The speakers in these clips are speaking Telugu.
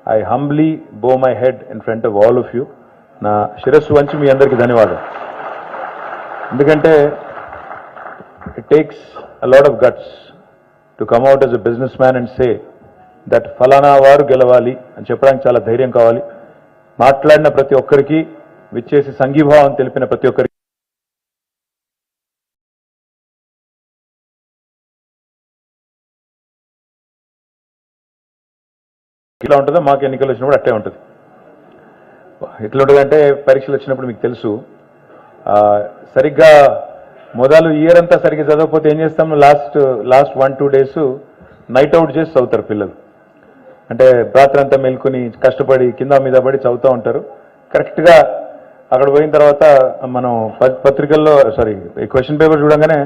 I humbly bow my head in front of all of you. నా శిరస్సు వంచి మీ అందరికీ ధన్యవాదాలు. ఎందుకంటే it takes a lot of guts to come out as a businessman and say that ఫలానా వారు గెలవాలి అని చెప్పడానికి చాలా ధైర్యం కావాలి. మాట్లాడిన ప్రతి ఒక్కరికి, విచ్చేసి సంఘీభావం తెలిపిన ప్రతి ఒక్కరికి ఇట్లా ఉంటుందో మాకు ఎన్నికలు వచ్చినప్పుడు అట్టే ఉంటుంది. ఎట్లా ఉంటుందంటే పరీక్షలు వచ్చినప్పుడు మీకు తెలుసు, సరిగ్గా మొదలు ఇయర్ అంతా సరిగ్గా చదవకపోతే ఏం చేస్తాం, లాస్ట్ 1-2 days నైట్ అవుట్ చేసి చదువుతారు పిల్లలు. అంటే రాత్రి అంతా మెలుకుని కష్టపడి కింద మీద పడి చదువుతూ ఉంటారు. కరెక్ట్గా అక్కడ పోయిన తర్వాత మనం పత్రికల్లో క్వశ్చన్ పేపర్ చూడంగానే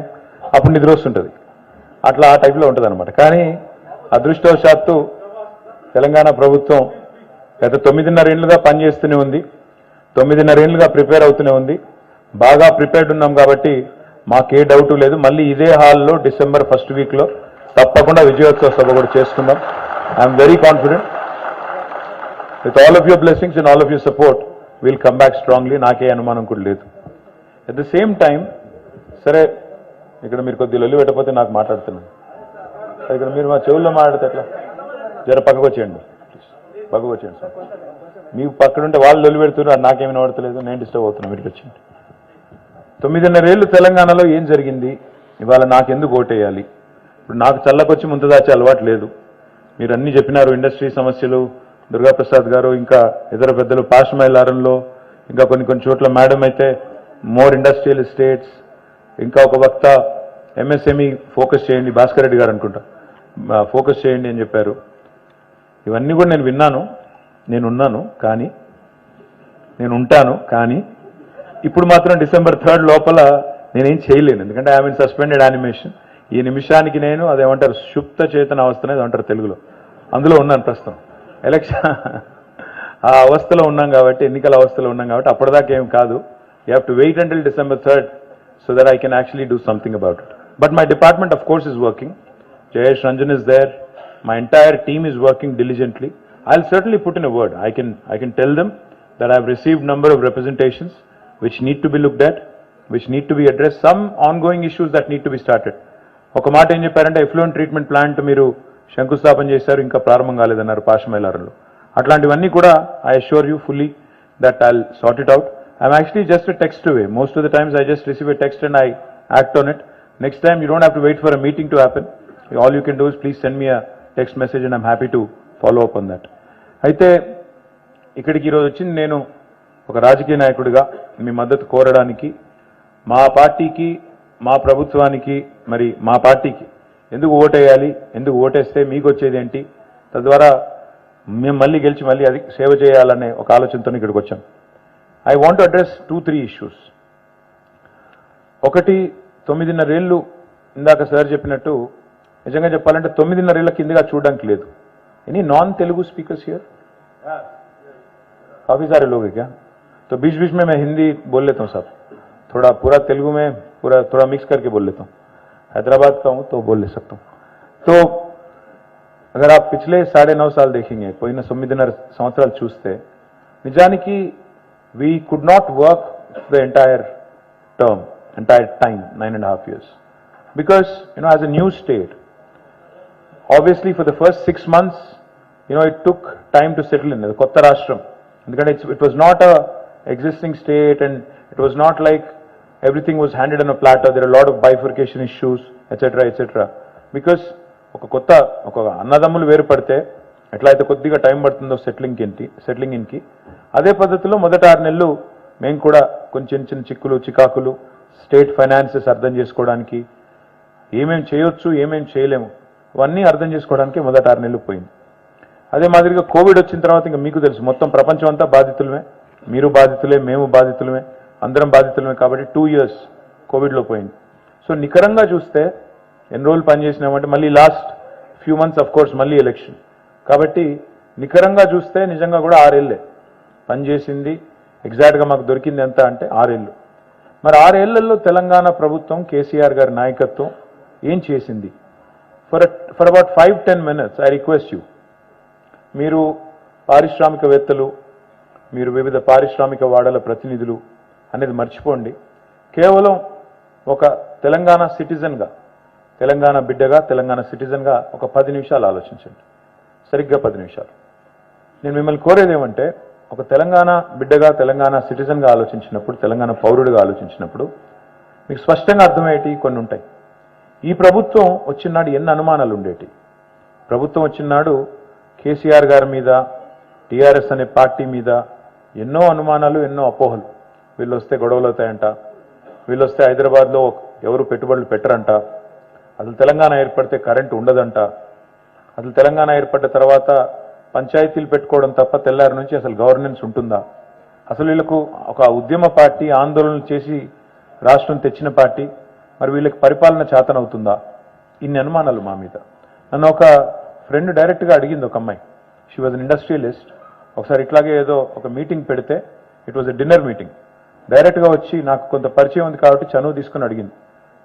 అప్పుడు నిద్ర వస్తుంటుంది. అట్లా ఆ టైప్లో ఉంటుంది అనమాట. కానీ అదృష్టవశాత్తు తెలంగాణ ప్రభుత్వం గత 9.5 ఏళ్లుగా పనిచేస్తూనే ఉంది, 9.5 ఏళ్లుగా ప్రిపేర్ అవుతూనే ఉంది. బాగా ప్రిపేర్డ్ ఉన్నాం కాబట్టి మాకే డౌట్ లేదు. మళ్ళీ ఇదే హాల్లో December 1st weekలో తప్పకుండా విజయోత్సవ సభ కూడా చేసుకుందాం. I'm very confident with all of your blessings and all of your support will come back strongly. నాకే అనుమానం కూడా లేదు. అట్ ద సేమ్ టైం, సరే ఇక్కడ మీరు కొద్దిగా లొల్లి పెట్టకపోతే నాకు మాట్లాడుతున్నాను. ఇక్కడ మీరు మా చెవుల్లో మాట్లాడితే ఎట్లా, జర పక్కకు వచ్చేయండి, పక్కకు వచ్చేయండి సార్. మీకు పక్కనుంటే వాళ్ళు లొల్లి పెడుతున్నారు, నాకేమీ నడతలేదు, నేను డిస్టర్బ్ అవుతున్నాను. మీరు వచ్చేయండి. 9.5 ఏళ్ళు తెలంగాణలో ఏం జరిగింది, ఇవాళ నాకెందుకు ఓటేయాలి? ఇప్పుడు నాకు చల్లకొచ్చి ముంత దాచే అలవాటు లేదు. మీరు అన్నీ చెప్పినారు, ఇండస్ట్రీ సమస్యలు, దుర్గాప్రసాద్ గారు, ఇంకా ఇతర పెద్దలు పాశ్మైలారంలో, ఇంకా కొన్ని చోట్ల మేడం అయితే మోర్ ఇండస్ట్రియల్ ఎస్టేట్స్, ఇంకా ఒక వక్త ఎంఎస్ఎంఈ ఫోకస్ చేయండి, భాస్కర్ రెడ్డి గారు అనుకుంటా, ఫోకస్ చేయండి అని చెప్పారు. ఇవన్నీ కూడా నేను విన్నాను, నేనున్నాను, కానీ నేను ఉంటాను. కానీ ఇప్పుడు మాత్రం December 3rd లోపల నేనేం చేయలేను. ఎందుకంటే ఐ మీన్ సస్పెండెడ్ యానిమేషన్. ఈ నిమిషానికి నేను అదేమంటారు, సుప్త చేతన అవస్థ అనేది అంటారు తెలుగులో, అందులో ఉన్నాను ప్రస్తుతం. ఎలక్షన్ ఆ అవస్థలో ఉన్నాం కాబట్టి, ఎన్నికల అవస్థలో ఉన్నాం కాబట్టి అప్పటిదాకా ఏం కాదు. You have to wait until December 3rd so that I can actually do something about it. But my department of course is working. Jayesh Ranjan is there. My entire team is working diligently. I'll certainly put in a word. I can tell them that I've received number of representations which need to be looked at, which need to be addressed, some ongoing issues that need to be started. ఒక మాట ఏం చెప్పారంటే, ఎఫ్లూయెంట్ ట్రీట్మెంట్ ప్లాంట్ మీరు శంకుస్థాపన చేశారు, ఇంకా ప్రారంభం కాలేదన్నారు పాశ్మైలారంలో. అట్లాంటివన్నీ కూడా I assure you fully that I'll sort it out. I'm actually just a text away. Most of the times I just receive a text and I act on it. Next time you don't have to wait for a meeting to happen. All you can do is please send me a text message and I'm happy to follow up on that. అయితే ఇక్కడికి ఈరోజు వచ్చింది నేను ఒక రాజకీయ నాయకుడిగా మీ మద్దతు కోరడానికి, మా పార్టీకి, మా ప్రభుత్వానికి, మరి మా పార్టీకి ఎందుకు ఓటేయాలి, ఎందుకు ఓటేస్తే మీకు వచ్చేది ఏంటి, తద్వారా మేము మళ్ళీ గెలిచి మళ్ళీ అది సేవ చేయాలనే ఒక ఆలోచనతో ఇక్కడికి వచ్చాం. I want to address 2-3 issues. ఒకటి, 9.5 ఏళ్ళు ఇందాక సార్ చెప్పినట్టు నిజంగా చెప్పాలంటే 9.5 ఏళ్ల కిందగా చూడడానికి లేదు. Any non Telugu speakers here? काफी सारे लोग हैं क्या? तो बीच बीच में मैं हिंदी बोल लेता हूँ साहब, थोड़ा पूरा तेलुगु में थोड़ा मिक्स करके बोल लेता हूँ. हैदराबाद का हूँ तो बोल ले सकता हूँ. तो अगर आप पिछले 9.5 साल देखेंगे, कोई 9 సంవత్సరాలు చూస్తే నిజానికి we could not work the entire time, 9.5 years, because as a new state, obviously for the first 6 months it took time to settle in. Kotta Rashtra, ఎందుకంటే it was not a existing state and it was not like everything was handed on a platter. There are a lot of bifurcation issues, etc. Because ఒక అన్నదమ్ములు వేరుపడితే ఎట్లయితే కొద్దిగా టైం పడుతుందో సెటిలింగ్ ఇన్కి, అదే పద్ధతిలో మొదట 6 నెలలు మేము కూడా కొంచెం చిన్న చికాకులు, స్టేట్ ఫైనాన్సెస్ అర్థం చేసుకోవడానికి, ఏమేం చేయొచ్చు ఏమేం చేయలేము ఇవన్నీ అర్థం చేసుకోవడానికి మొదట 6 నెలలు పోయింది. అదే మాదిరిగా కోవిడ్ వచ్చిన తర్వాత ఇంకా మీకు తెలుసు, మొత్తం ప్రపంచం అంతా బాధితులమే, మీరు బాధితులే, మేము బాధితులమే, అందరం బాధితులమే. కాబట్టి 2 years కోవిడ్లో పోయింది. సో నికరంగా చూస్తే ఎన్ని రోజులు పనిచేసినామంటే, మళ్ళీ last few months of course మళ్ళీ ఎలక్షన్, కాబట్టి నికరంగా చూస్తే నిజంగా కూడా 6 ఏళ్ళే పనిచేసింది. ఎగ్జాక్ట్గా మాకు దొరికింది ఎంత అంటే 6 ఏళ్ళు. మరి 6 ఏళ్లలో తెలంగాణ ప్రభుత్వం, కేసీఆర్ గారి నాయకత్వం ఏం చేసింది? For about 5-10 minutes I request you, మీరు పారిశ్రామికవేత్తలు, మీరు వివిధ పారిశ్రామిక వాడల ప్రతినిధులు అనేది మర్చిపోండి. కేవలం ఒక తెలంగాణ సిటిజన్గా, తెలంగాణ బిడ్డగా, తెలంగాణ సిటిజన్గా ఒక 10 నిమిషాలు ఆలోచించండి. సరిగ్గా 10 నిమిషాలు. నేను మిమ్మల్ని కోరేది ఏమంటే, ఒక తెలంగాణ బిడ్డగా, తెలంగాణ సిటిజన్గా ఆలోచించినప్పుడు, తెలంగాణ పౌరుడిగా ఆలోచించినప్పుడు మీకు స్పష్టంగా అర్థమయ్యేటి కొన్ని ఉంటాయి. ఈ ప్రభుత్వం వచ్చినాడు ఎన్ని అనుమానాలు ఉండేటి. ప్రభుత్వం వచ్చినాడు కేసీఆర్ గారి మీద, టీఆర్ఎస్ అనే పార్టీ మీద ఎన్నో అనుమానాలు, ఎన్నో అపోహలు. వీళ్ళు వస్తే గొడవలు అవుతాయంట, వీళ్ళు వస్తే హైదరాబాద్లో ఎవరు పెట్టుబడులు పెట్టరంట, అసలు తెలంగాణ ఏర్పడితే కరెంటు ఉండదంట, అసలు తెలంగాణ ఏర్పడ్డ తర్వాత పంచాయతీలు పెట్టుకోవడం తప్ప తెల్లారి నుంచి అసలు గవర్నెన్స్ ఉంటుందా, అసలు వీళ్ళకు ఒక ఉద్యమ పార్టీ, ఆందోళనలు చేసి రాష్ట్రం తెచ్చిన పార్టీ, మరి వీళ్ళకి పరిపాలన చేతనవుతుందా? ఇన్ని అనుమానాలు మా మీద. నన్ను ఒక ఫ్రెండ్ డైరెక్ట్గా అడిగింది, ఒక అమ్మాయి, షీ వాజ్ అన్ ఇండస్ట్రియలిస్ట్. ఒకసారి ఇట్లాగే ఏదో ఒక మీటింగ్ పెడితే, it was a dinner meeting, డైరెక్ట్గా వచ్చి నాకు కొంత పరిచయం ఉంది కాబట్టి చనువు తీసుకుని అడిగింది,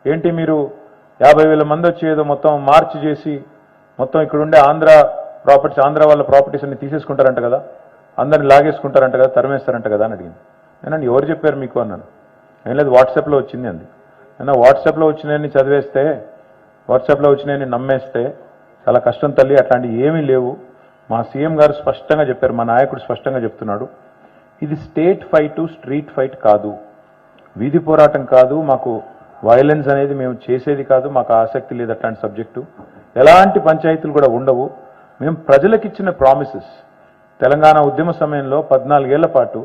ఏంటి మీరు 50,000 మంది వచ్చి ఏదో మొత్తం మార్చ్ చేసి మొత్తం ఇక్కడ ఉండే ఆంధ్ర వాళ్ళ ప్రాపర్టీస్ అన్ని తీసేసుకుంటారంట కదా, అందరిని లాగేసుకుంటారంట కదా, తరిమేస్తారంట కదా అని అడిగింది. నేను ఎవరు చెప్పారు మీకు అన్నాను. ఏం లేదు, వాట్సాప్లో వచ్చింది అంది. నేను వాట్సాప్లో వచ్చినాయని చదివేస్తే, వాట్సాప్లో వచ్చినాయని నమ్మేస్తే చాలా కష్టం తల్లి, అట్లాంటివి ఏమీ లేవు. మా సీఎం గారు స్పష్టంగా చెప్పారు, మా నాయకుడు స్పష్టంగా చెప్తున్నాడు, ఇది స్టేట్ ఫైట్, స్ట్రీట్ ఫైట్ కాదు, వీధి పోరాటం కాదు, మాకు వైలెన్స్ అనేది మేము చేసేది కాదు, మాకు ఆసక్తి లేదు అట్లాంటి సబ్జెక్టు, ఎలాంటి పంచాయతీలు కూడా ఉండవు. మేము ప్రజలకు ఇచ్చిన ప్రామిసెస్, తెలంగాణ ఉద్యమ సమయంలో 14 ఏళ్ల పాటు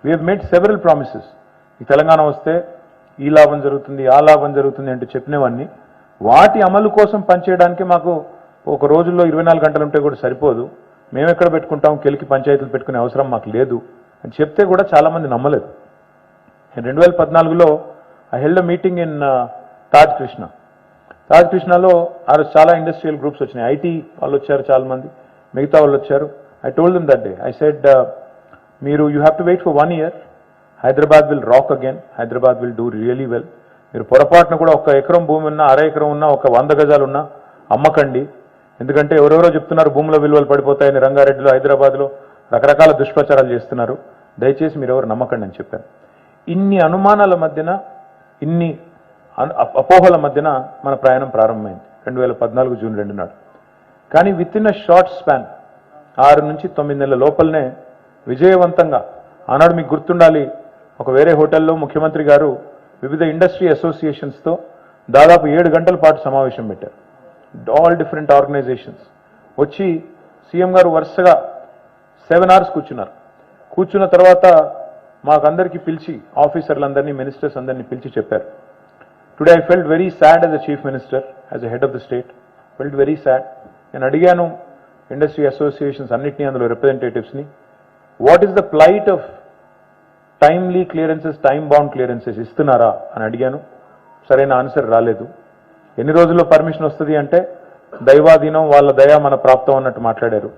we have made several promises. ఈ తెలంగాణ వస్తే ఈ లాభం జరుగుతుంది, ఆ లాభం జరుగుతుంది అంటూ చెప్పినవన్నీ, వాటి అమలు కోసం పనిచేయడానికి మాకు ఒక రోజుల్లో 24 గంటలు ఉంటే కూడా సరిపోదు, మేము ఎక్కడ పెట్టుకుంటాం, కెలికి పంచాయతీలు పెట్టుకునే అవసరం మాకు లేదు అని చెప్తే కూడా చాలామంది నమ్మలేదు. 2014లో I held a meeting in Taj కృష్ణలో ఆ రోజు చాలా ఇండస్ట్రియల్ గ్రూప్స్ వచ్చినాయి, ఐటీ వాళ్ళు వచ్చారు, చాలా మంది మిగతా వాళ్ళు వచ్చారు. I told them that day, I said, మీరు you have to wait for 1 year, Hyderabad will rock again, Hyderabad will do really well. మీరు పొరపాటున కూడా 1 ఎకరం భూమి ఉన్నా, అర ఎకరం ఉన్నా, 100 గజాలు ఉన్నా అమ్మకండి. ఎందుకంటే ఎవరెవరో చెప్తున్నారు భూముల విలువలు పడిపోతాయని, రంగారెడ్డిలో, హైదరాబాద్లో రకరకాల దుష్ప్రచారాలు చేస్తున్నారు, దయచేసి మీరు ఎవరు నమ్మకండి అని చెప్పాను. ఇన్ని అనుమానాల మధ్యన, ఇన్ని అపోహల మధ్యన మన ప్రయాణం ప్రారంభమైంది 2014 జూన్ 2 నాడు. కానీ with in a short span, 6 నుంచి 9 నెలల లోపలనే విజయవంతంగా, ఆనాడు మీకు గుర్తుండాలి, ఒక వేరే హోటల్లో ముఖ్యమంత్రి గారు వివిధ ఇండస్ట్రీ అసోసియేషన్స్తో దాదాపు 7 గంటల పాటు సమావేశం పెట్టారు. ఆల్ డిఫరెంట్ ఆర్గనైజేషన్స్ వచ్చి సీఎం గారు వరుసగా 7 hours కూర్చున్నారు. కూర్చున్న తర్వాత మాకందరికీ పిలిచి, ఆఫీసర్లందరినీ, మినిస్టర్స్ అందరినీ పిలిచి చెప్పారు, today I felt very sad as a chief minister, as a head of the state, felt very sad. నేను అడిగాను ఇండస్ట్రీ అసోసియేషన్స్ అన్నింటినీ, అందులో రిప్రజెంటేటివ్స్ని, what is the plight of timely clearances, time bound clearances ఇస్తున్నారా అని అడిగాను. సరైన ఆన్సర్ రాలేదు. ఎన్ని రోజుల్లో పర్మిషన్ వస్తుంది అంటే, దైవాధీనం, వాళ్ళ దయ మన ప్రాప్తం అన్నట్టు మాట్లాడారు.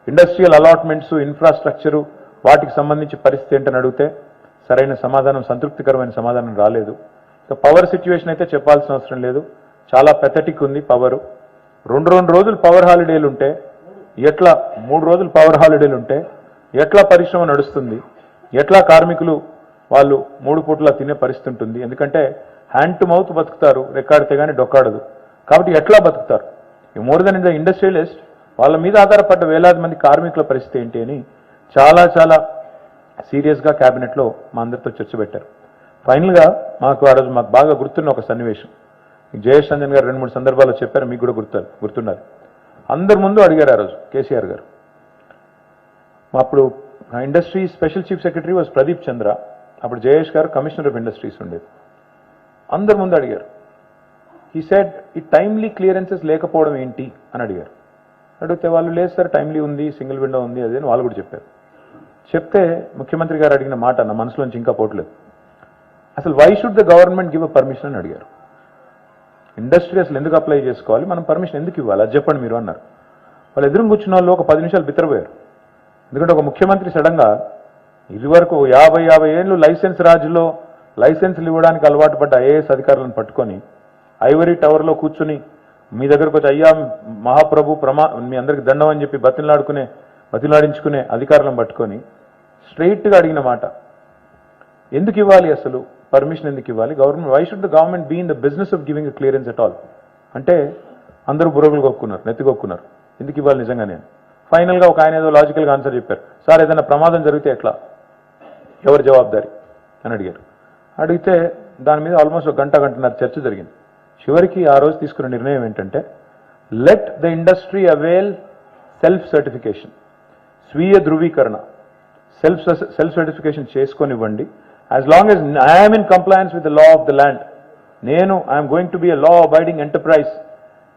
ఇండస్ట్రియల్ అలాట్మెంట్స్, ఇన్ఫ్రాస్ట్రక్చరు, వాటికి సంబంధించి పరిస్థితి ఏంటని అడిగితే సరైన సమాధానం, సంతృప్తికరమైన సమాధానం రాలేదు. ఇక పవర్ సిచ్యువేషన్ అయితే చెప్పాల్సిన అవసరం లేదు, చాలా పెథటిక్ ఉంది పవరు. 2 రోజులు పవర్ హాలిడేలు ఉంటే ఎట్లా, 3 రోజులు పవర్ హాలిడేలు ఉంటే ఎట్లా పరిశ్రమ నడుస్తుంది, ఎట్లా కార్మికులు వాళ్ళు 3 పూటలా తినే పరిస్థితి ఉంటుంది. ఎందుకంటే హ్యాండ్ టు మౌత్ బతుకుతారు, రెక్కాడితే కానీ డొక్కాడదు. కాబట్టి ఎట్లా బతుకుతారు? More than in the industrialist, వాళ్ళ మీద ఆధారపడ్డ వేలాది మంది కార్మికుల పరిస్థితి ఏంటి అని చాలా చాలా సీరియస్గా క్యాబినెట్లో మా అందరితో చర్చ పెట్టారు. ఫైనల్గా మాకు ఆ రోజు మాకు బాగా గుర్తున్న ఒక సన్నివేశం, జయేష్ రంజన్ గారు 2-3 సందర్భాల్లో చెప్పారు, మీకు కూడా గుర్తున్నారు. అందరి ముందు అడిగారు ఆ రోజు కేసీఆర్ గారు. అప్పుడు industry special chief secretary was Pradeep Chandra, అప్పుడు జయేష్ గారు కమిషనర్ ఆఫ్ ఇండస్ట్రీస్ ఉండేది. అందరి ముందు అడిగారు, హీ సెడ్, ఈ టైమ్లీ క్లియరెన్సెస్ లేకపోవడం ఏంటి అని అడిగారు. అడిగితే వాళ్ళు, లేదు సార్ టైమ్లీ ఉంది, సింగిల్ విండో ఉంది, అదే అని వాళ్ళు కూడా చెప్పారు. చెప్తే ముఖ్యమంత్రి గారు అడిగిన మాట నా మనసులోంచి ఇంకా పోవట్లేదు. అసలు why should the government give a permission అని అడిగారు. ఇండస్ట్రీ అసలు ఎందుకు అప్లై చేసుకోవాలి, మనం పర్మిషన్ ఎందుకు ఇవ్వాలి, అది చెప్పండి మీరు అన్నారు. వాళ్ళు ఎదురు కూర్చున్న వాళ్ళు ఒక 10 నిమిషాలు బిత్తరపోయారు. ఎందుకంటే ఒక ముఖ్యమంత్రి సడన్గా ఇదివరకు 50 ఏళ్ళు లైసెన్స్ రాజులో లైసెన్సులు ఇవ్వడానికి అలవాటు పడ్డ ఐఏఎస్ అధికారులను పట్టుకొని ఐవరీ టవర్లో కూర్చుని మీ దగ్గరకు వచ్చి, అయ్యా మహాప్రభు మీ అందరికి దండం అని చెప్పి బతిలాడుకునే బతిలాడించుకునే అధికారులను పట్టుకొని స్ట్రైట్గా అడిగిన మాట, ఎందుకు ఇవ్వాలి అసలు పర్మిషన్, ఎందుకు ఇవ్వాలి government, why should the government be in the business of giving clearance at all అంటే అందరూ బుర్రలు కొక్కున్నారు, నెత్తికొక్కున్నారు, ఎందుకు ఇవ్వాలి నిజంగానే. ఫైనల్గా ఒక ఆయన ఏదో లాజికల్గా ఆన్సర్ చెప్పారు, సార్ ఏదైనా ప్రమాదం జరిగితే ఎట్లా, ఎవరు జవాబుదారి అని అడిగారు. అడిగితే దాని మీద ఆల్మోస్ట్ ఒక గంటన్నర చర్చ జరిగింది. చివరికి ఆ రోజు తీసుకున్న నిర్ణయం ఏంటంటే, let the industry avail self certification, స్వీయ ధృవీకరణ, సెల్ఫ్ సర్టిఫికేషన్ చేసుకొనివ్వండి. As long as I am in compliance with the law of the land, I am going to be a law abiding enterprise.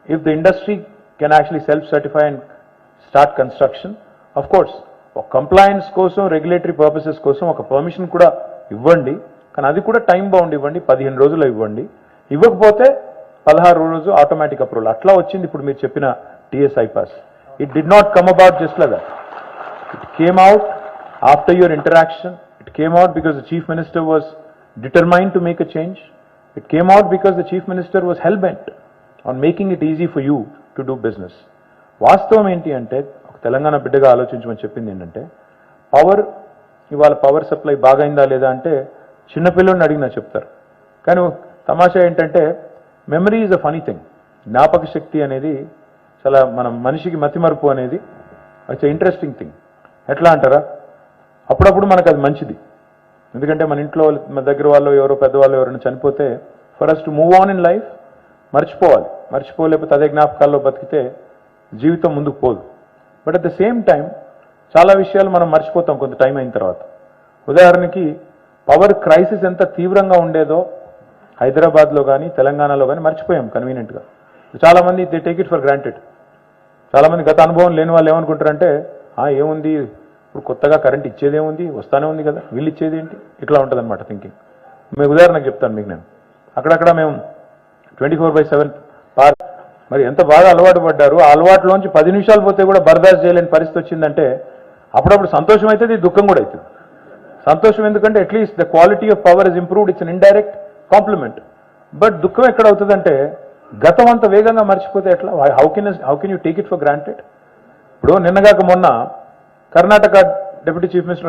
If the industry can actually self certify and start construction, of course ఒక కంప్లయన్స్ కోసం, రెగ్యులేటరీ పర్పసెస్ కోసం ఒక పర్మిషన్ కూడా ఇవ్వండి, కానీ అది కూడా టైం బౌండ్ ఇవ్వండి, 15 రోజులు ఇవ్వండి. ఇవ్వకపోతే 16 రోజు ఆటోమేటిక్ అప్రూవల్. అట్లా వచ్చింది ఇప్పుడు మీరు చెప్పిన TSI pass. It did not come about just like that. It came out after your interaction. It came out because the Chief Minister was determined to make a change. It came out because the Chief Minister was hell-bent on making it easy for you to do business. వాస్తవం ఏంటి అంటే, ఒక తెలంగాణ బిడ్డగా ఆలోచించమని చెప్పింది ఏంటంటే, ఇవాళ పవర్ సప్లై బాగైందా లేదా అంటే చిన్నపిల్లల్ని అడిగినా చెప్తారు. కానీ తమాషా ఏంటంటే, memory is a funny thing. జ్ఞాపక శక్తి అనేది చాలా మనిషికి మతిమరుపు అనేది ఇట్స్ ఇంట్రెస్టింగ్ థింగ్. ఎట్లా అంటారా, అప్పుడప్పుడు మనకు అది మంచిది. ఎందుకంటే మన ఇంట్లో మన దగ్గర వాళ్ళు ఎవరో పెద్దవాళ్ళు ఎవరైనా చనిపోతే for us to move on in life, మర్చిపోలేకపోతే అదే జ్ఞాపకాల్లో బతికితే జీవితం ముందుకు పోదు. But at the same time చాలా విషయాలు మనం మర్చిపోతాం కొంత టైం అయిన తర్వాత. ఉదాహరణకి పవర్ క్రైసిస్ ఎంత తీవ్రంగా ఉండేదో హైదరాబాద్లో కానీ తెలంగాణలో కానీ మర్చిపోయాం కన్వీనియంట్గా. చాలామంది they take it for granted. చాలామంది గత అనుభవం లేని వాళ్ళు ఏమనుకుంటారంటే, ఏముంది ఇప్పుడు కొత్తగా కరెంట్ ఇచ్చేదేముంది, వస్తానే ఉంది కదా, వీళ్ళు ఇచ్చేది ఏంటి, ఇట్లా ఉంటుంది అనమాట థింకింగ్. మీకు ఉదాహరణకు చెప్తాను మీకు నేను. అక్కడక్కడ మేము 24/7 మరి ఎంత బాగా అలవాటు పడ్డారు. ఆ అలవాటులోంచి 10 నిమిషాలు పోతే కూడా బర్దాస్త్ చేయలేని పరిస్థితి వచ్చిందంటే అప్పుడప్పుడు సంతోషం అవుతుంది, దుఃఖం కూడా అవుతుంది. సంతోషం ఎందుకంటే at least the quality of power is improved, it's an indirect compliment. But దుఃఖం ఎక్కడ అవుతుందంటే, గతం అంత వేగంగా మర్చిపోతే ఎట్లా, how can you take it for granted. ఇప్పుడు నిన్నగాక మొన్న కర్ణాటక డిప్యూటీ చీఫ్ మినిస్టర్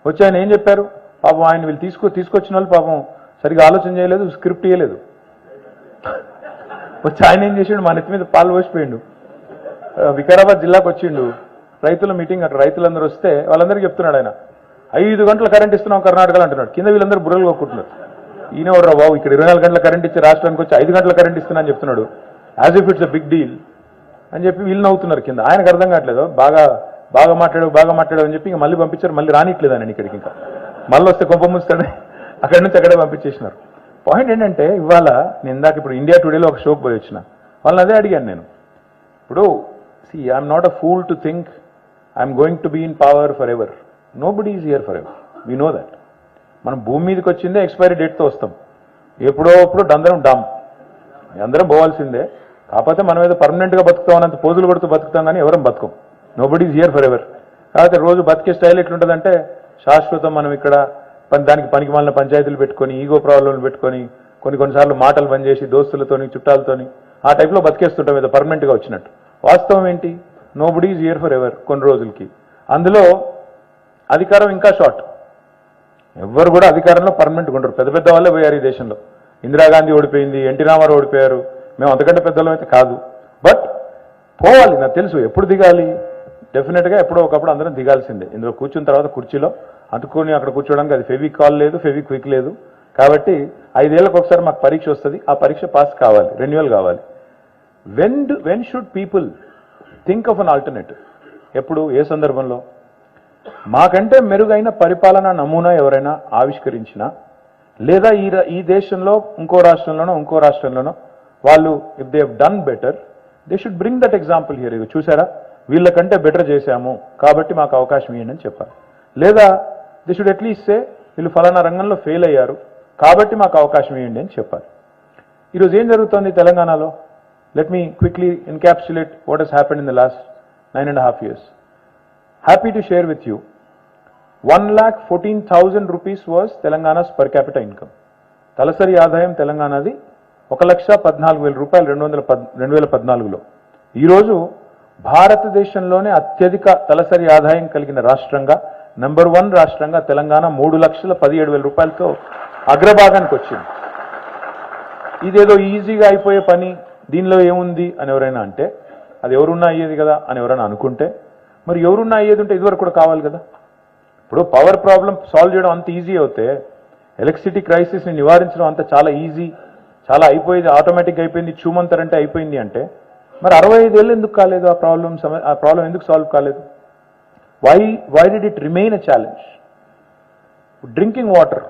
వచ్చి ఆయన ఏం చెప్పారు, పాపం ఆయన వీళ్ళు తీసుకొచ్చిన వాళ్ళు పాపం సరిగా ఆలోచన చేయలేదు, స్క్రిప్ట్ ఇవ్వలేదు. వచ్చి ఆయన ఏం చేసిండు, మా నెత్తి మీద పాలు పోసిపోయిండు. వికారాబాద్ జిల్లాకు వచ్చిండు, రైతుల మీటింగ్, అక్కడ రైతులందరూ వస్తే వాళ్ళందరికీ చెప్తున్నాడు ఆయన, 5 గంటల కరెంట్ ఇస్తున్నాం కర్ణాటకలో అంటున్నాడు. కింద వీళ్ళందరూ బుర్రలు కొట్టుకుంటున్నారు. ఈయన ఎవరు బాబు, ఇక్కడ 24 గంటల కరెంట్ ఇచ్చి రాష్ట్రానికి వచ్చి 5 గంటల కరెంట్ ఇస్తున్నా అని చెప్తున్నాడు, as if it's a big deal అని చెప్పి వీళ్ళు నవ్వుతున్నారు కింద. ఆయనకు అర్థం కావట్లేదు, బాగా మాట్లాడావు అని చెప్పి ఇంకా మళ్ళీ పంపించారు. మళ్ళీ రానిట్లేదు ఆయన ఇక్కడికి, ఇంకా మళ్ళీ వస్తే కొంప ముస్తాడు, అక్కడి నుంచి అక్కడే పంపించేసినారు. పాయింట్ ఏంటంటే, ఇవాళ నేను ఇందాక ఇప్పుడు ఇండియా టుడేలో ఒక షోకి పోయి వచ్చిన, వాళ్ళని అదే అడిగాను నేను. ఇప్పుడు I'm not a fool to think I'm going to be in power for ever. Nobody is here for ever, we know that. మనం భూమి మీదకి వచ్చిందే ఎక్స్పైరీ డేట్తో వస్తాం. ఎప్పుడో అందరం పోవాల్సిందే. కాకపోతే మనం ఏదో పర్మనెంట్గా బతుకుతాం అన్నంత పోజులు కొడుతూ బతుకుతాం, కానీ ఎవరం బతుకం. Nobody is here for ever. కాకపోతే రోజు బతికే స్టైల్ ఎట్లుంటుందంటే, శాశ్వతం మనం ఇక్కడ దానికి పనికి మాలిన పంచాయతీలు పెట్టుకొని, ఈగో ప్రాబ్లంలు పెట్టుకొని, కొన్నిసార్లు మాటలు బంద్ చేసి దోస్తులతోని చుట్టాలతోని ఆ టైప్లో బతికేస్తుంటాం ఏదో పర్మనెంట్గా వచ్చినట్టు. వాస్తవం ఏంటి, nobody is here for ever కొన్ని రోజులకి. అందులో అధికారం ఇంకా షార్ట్. ఎవ్వరు కూడా అధికారంలో పర్మనెంట్గా ఉండరు. పెద్ద వాళ్ళే పోయారు ఈ దేశంలో. ఇందిరాగాంధీ ఓడిపోయింది, ఎన్టీ రామారావు ఓడిపోయారు. మేము అంతకంటే పెద్దలం అయితే కాదు. బట్ పోవాలి, నాకు తెలుసు ఎప్పుడు దిగాలి. డెఫినెట్గా ఎప్పుడో ఒకప్పుడు అందరం దిగాల్సిందే. ఇందులో కూర్చున్న తర్వాత కుర్చీలో అందుకొని అక్కడ కూర్చోడానికి అది ఫెవికాల్ లేదు, ఫెవిక్విక్ లేదు. కాబట్టి 5 ఏళ్ళకి ఒకసారి మాకు పరీక్ష వస్తుంది, ఆ పరీక్ష పాస్ కావాలి, రెన్యువల్ కావాలి. When should people think of an alternative? ఎప్పుడు, ఏ సందర్భంలో? మాకంటే మెరుగైన పరిపాలనా నమూనా ఎవరైనా ఆవిష్కరించినా, లేదా ఈ దేశంలో ఇంకో రాష్ట్రంలోనో వాళ్ళు if they have done better, they should bring that example here. ఇవి చూసారా, వీళ్ళకంటే బెటర్ చేశాము కాబట్టి మాకు అవకాశం ఇవ్వండి అని చెప్పాలి. లేదా దే షుడ్ అట్లీస్ట్ సే, వీళ్ళు ఫలానా రంగంలో ఫెయిల్ అయ్యారు కాబట్టి మాకు అవకాశం ఇవ్వండి అని చెప్పాలి. ఈరోజు ఏం జరుగుతుంది తెలంగాణలో? Let me quickly encapsulate what has happened in the last 9.5 years. Happy to share with you, 1,14,000 rupees was Telangana's per capita income. తలసరి ఆదాయం తెలంగాణది 1,14,000 రూపాయలు 2014లో. ఈరోజు భారతదేశంలోనే అత్యధిక తలసరి ఆదాయం కలిగిన రాష్ట్రంగా నంబర్ 1 రాష్ట్రంగా తెలంగాణ 3,17,000 రూపాయలతో అగ్రభాగానికి వచ్చింది. ఇదేదో ఈజీగా అయిపోయే పని, దీనిలో ఏముంది అని ఎవరైనా అంటే, అది ఎవరున్నా అయ్యేది కదా అని ఎవరైనా అనుకుంటే, మరి ఎవరున్నా అయ్యేది ఉంటే ఇదివరకు కూడా కావాలి కదా. ఇప్పుడు పవర్ ప్రాబ్లం సాల్వ్ చేయడం అంత ఈజీ అవుతే ఎలక్ట్రిసిటీ క్రైసిస్ని నివారించడం అంత చాలా ఈజీ, చాలా అయిపోయేది, ఆటోమేటిక్గా అయిపోయింది, చూమంతరంటే అయిపోయింది అంటే మరి 65 ఏళ్ళు ఎందుకు కాలేదు? ఆ ప్రాబ్లం ఎందుకు సాల్వ్ కాలేదు? Why did it remain a challenge? Drinking water